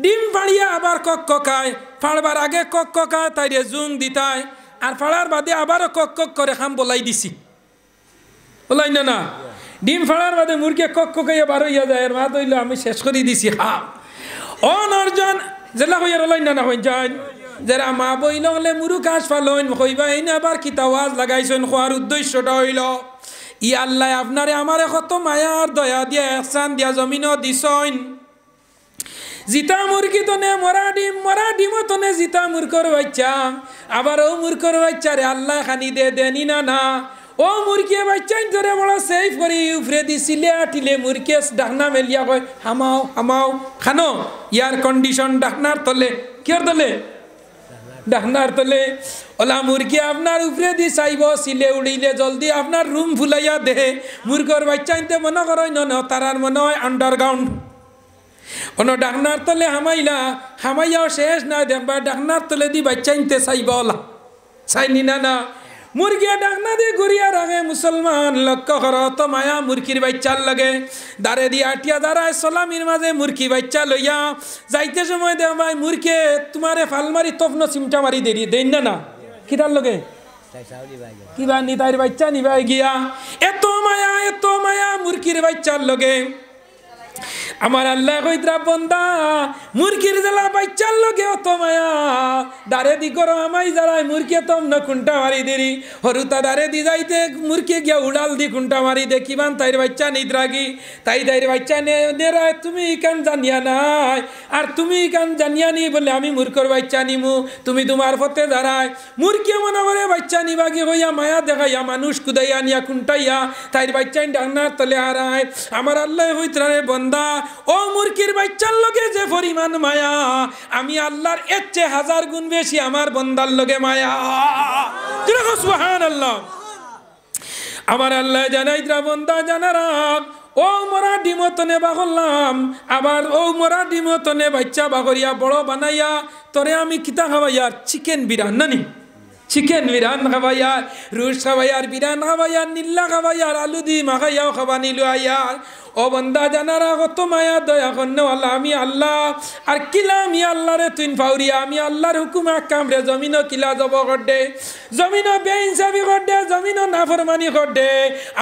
ডিম ফাড়িয়া আবার কক খায় ফাড়বার আগে কক খায় তাইরে জুং দিতায় আর ফাড়ার বাদে আবারও কক করে খাম বলাই দিছি ওলাই না না ডিম ফাড়ার বাদে মুরগি কক খাইয়া বার হইয়া যায় এর মাত হইল আমি শেষ করে দিছি খাম অনর্জন জেলা হইয়া রলাই না হয়ে যায় যারা মা বইল হলে মুরু কাজ ফালইন কইবা এই না আবার কিতা ওয়াজ লাগাইছেন খোয়ার উদ্দেশ্যটা হইল ই আল্লাহ আপনারে আমারে কত মায়ার দয়া দিয়া এহসান দিয়া জমিনও দিছইন জিতা মুরগি তনে মরা ডিম তনে জিতা মুরগর বাচ্চা আবার ও মুরগর বাচ্চা রে আল্লাহ খানি দে দেনি না না ও মুরগি বাচ্চাই ধরে বড় সেফ করি উফরে দিছিলে আটিলে মুরগি ডাকনা মেলিয়া কয় হামাও খানো ইয়ার কন্ডিশন ডাকনার তলে কিয়র তলে ডাকনার তলে ওলা মুরগি আপনার উপরে দি চাইব সিলে উড়িলে জলদি আপনার রুম ফুলাইয়া দে মুরগর বাচ্চা আনতে মনে করো ন তারার মনে হয় আন্ডারগ্রাউন্ড অন ডাকনার তলে হামাইলা হামাইয়াও শেষ না দেখবা ডাকনার তলে দি বাচ্চা আনতে চাইব ওলা চাইনি না না মুরগিয়া ডাকনা দিয়ে ঘুরিয়া রাখে মুসলমান লক্ষ্য করো তো মায়া মুরগির বাচ্চার লাগে দাঁড়ে দিয়ে আটিয়া দাঁড়ায় সলামির মাঝে মুরগি বাচ্চা লইয়া যাইতে সময় দে ভাই মুরগি তোমারে ফালমারি তফন চিমটা মারি দেরি দেন না না কিটার লগে কিবা নিতাইর বাচ্চা নিবাই গিয়া এত মায়া মুরগির বাচ্চার লগে আমার আল্লাহ কইতরা বন্দা মুরগির জেলা বাচ্চার লগে অত মায়া দাঁড়ে দি করো আমাই যারাই মুরগি তম না খুঁটা মারি দেরি হরুতা দাঁড়ে দি যাইতে মুরগি গিয়া উড়াল দি খুঁটা মারি দে কিমান তাইর বাচ্চা নিদ্রাগি তাইর বাচ্চা নেরায় তুমি কেন জানিয়া নাই আর তুমি কেন জানিয়া নি বলে আমি মূর্খর বাচ্চা নিমু তুমি তোমার পথে দাঁড়ায় মুরগি মনে করে বাচ্চা নিবাগি হইয়া মায়া দেখাইয়া মানুষ কুদাইয়া নিয়া খুঁটাইয়া তাইর বাচ্চা ডাকনার তলে হারায় আমার আল্লাহ হইতরা রে বন্দা ও মুরগির বাচ্চার লগে যে পরিমাণ মায়া আমি আল্লাহর এর চেয়ে 1000 গুণ বেশি আমার বন্দার লগে মায়া সুবহানাল্লাহ আমার আল্লাহ জানাইতরা বন্দা জানারাক ও মোরা ডিমতনে বাগলাম আবার ও মোরা ডিমতনে বাচ্চা বাগরিয়া বড় বানাইয়া তোরে আমি কিতা খাওয়াইয়ার চিকেন বিরিয়ানি চিকেন বিরান খাবাইয়ার রুশ খাবাইয়ার বিরান খাবাইয়ার নীলা খাবাইয়ার আলু দি মাখাইয়াও খাবা নিলো আয়ার ও বন্দা জানারা কত মায়া দয়া কন্যওয়ালা আমি আল্লাহ আর কিলা আমি আল্লাহ রে তুই ফাউরিয়া আমি আল্লাহর হুকুম আকাম রে জমিনও কিলা জব করদে জমিনও বেইনসাফি করদে জমিনও নাফরমানি করদে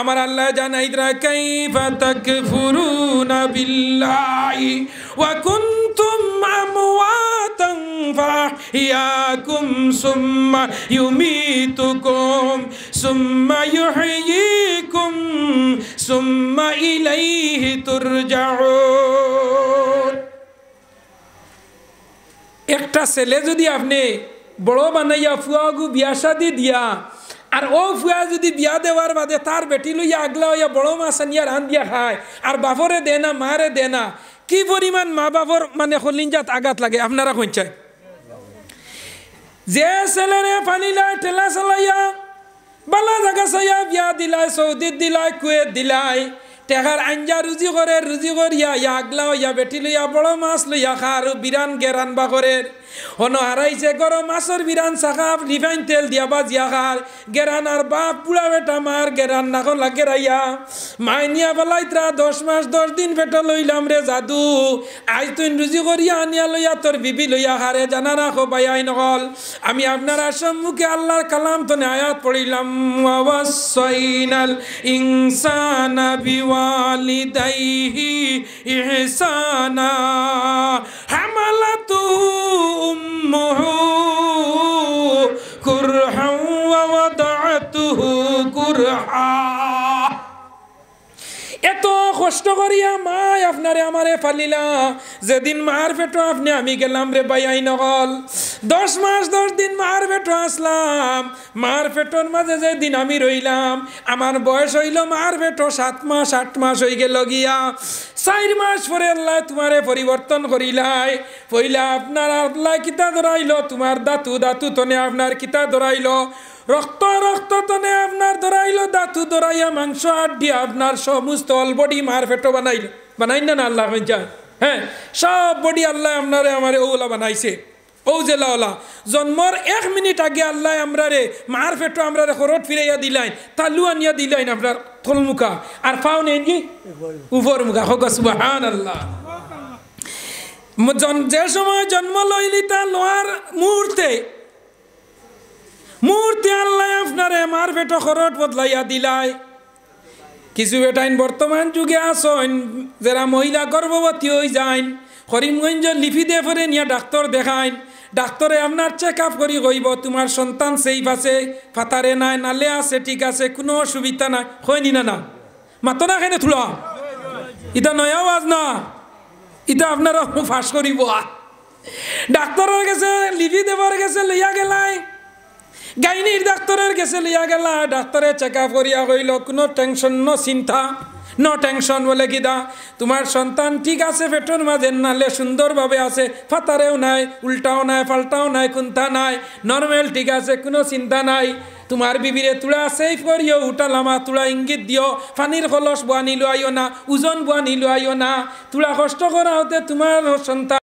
আমার আল্লাহ জানাইতরা কাইফা তাকফুরুনা বিল্লাহি ওয়া কুনতুম আমওয়াতান ফাহিয়াকুম সুম্মা ইউমিতুকুম সুম্মা ইউহয়িকুম সুম্মা ইলাইহি তুরজাউন একটা ছেলে যদি আপনি বড় বানাইয়া ফুয়াগু বিয়া শাদি দিয়া আর ও ফুয়া যদি বিয়া দেওয়ার বাদে তার বেটি লইয়া আগলা হইয়া বড় মাছ আনিয়া রান দিয়া খায় আর বাপরে দে না মারে দে না কি পরিমাণ মা বাপর মানে হলিঞ্জাত আঘাত লাগে আপনারা কইছেন যে ছেলেরে ফানিলা ঠেলা চালাইয়া বালা জায়গা চাইয়া বিয়া দিলাই সৌদিত দিলাই কুয়েত দিলাই টেকার আঞ্জা রুজি করে রুজি করিয়া আগলা হইয়া বেটি লইয়া বড় মাছ লইয়া খা আর বিরান গেরান বা করে হন হারাইছে গরম মাছের বিরান চাকা রিফাইন তেল দিয়া বাজিয়া খার গেরান আর বাপ পুরা বেটা মার গেরান নাকো লাগে রাইয়া মাইনিয়া বেলাইত্রা 10 মাস 10 দিন পেটা লইলাম রে জাদু আজ তুই রুজি করিয়া আনিয়া লইয়া তোর বিবি লইয়া খারে জানা রাখো বাইয়াই নকল আমি আপনার সম্মুখে আল্লাহর কালাম তো আয়াত পড়িলাম ওয়াসাইনাল ইনসানা বিওয়ালিদাইহি ইহসানা হামালাতু উম্মুহু কুরহা ওয়া ওয়াদাতুহু কুরহা এত কষ্ট করিয়া মা আপনারে আমারে ফালিলা যেদিন মার পেটো আপনি আমি গেলাম রে বাইয়াই নকল 10 মাস 10 দিন মার পেটো আসলাম মার পেটোর মাঝে যেদিন আমি রইলাম আমার বয়স হইল মার পেটো 7 মাস 8 মাস হয়ে গেল গিয়া 4 মাস পরে আল্লাহ তোমারে পরিবর্তন করিলাই পইলা আপনার আল্লাহ কিতা ধরাইলো তোমার দাতু তনে আপনার কিতা ধরাইলো রক্ত রক্ত তনে আপনার ধরাইলো দাতু ধরাইয়া মাংস আড্ডি আপনার সমস্ত অল বডি মার পেটো বানাই না আল্লাহ হ্যাঁ সব বডি আল্লাহ আপনারে আমারে ওলা বানাইছে ও জেলাওয়ালা জন্মর 1 মিনিট আগে আল্লাহ আমরারে মার পেটো আমরারে খরট ফিরাইয়া দিলাইন তালু আনিয়া দিলাইন আপনার থলমুখা আর পাও নেই কি উপর মুখা হোক সুবহানাল্লাহ যে সময় জন্ম লইলি তা লোয়ার মুহূর্তে আল্লাহ আপনারে মার পেটো খরট বদলাইয়া দিলাই কিছু বেটাইন বর্তমান যুগে আসন যারা মহিলা গর্ভবতী হয়ে যায় করিমগঞ্জ লিপি দিয়ে পরে নিয়ে ডাক্তার দেখাইন ডাক্তারে আপনার চেক আপ করি কইব তোমার সন্তান সেফ আছে ফাতারে নাই নালে আছে ঠিক আছে কোনো অসুবিধা নাই হয়নি না মাতো না কেন থুলা এটা নয় আওয়াজ না এটা আপনারা ফাঁস করিব ডাক্তারের কাছে লিপি দেবার কাছে লইয়া গেলাই গাইনির ডাক্তারের কাছে লইয়া গেলা ডাক্তারে চেক আপ করিয়া কইল কোনো টেনশন ন চিন্তা নো টেনশন বলে কিদা তোমার সন্তান ঠিক আছে পেটর মাঝে নালে সুন্দরভাবে আছে ফাতারেও নাই উল্টাও নাই পাল্টাও নাই কুন্থা নাই নর্মাল ঠিক আছে কোনো চিন্তা নাই তোমার বিবিরে তুলা সেফ করিও উঠালামা তুলা ইঙ্গিত দিও পানির কলস বোয়া নিলো আইও না ওজন বোয়া নিলো আইও না তুলা কষ্ট করা হতে তোমার সন্তান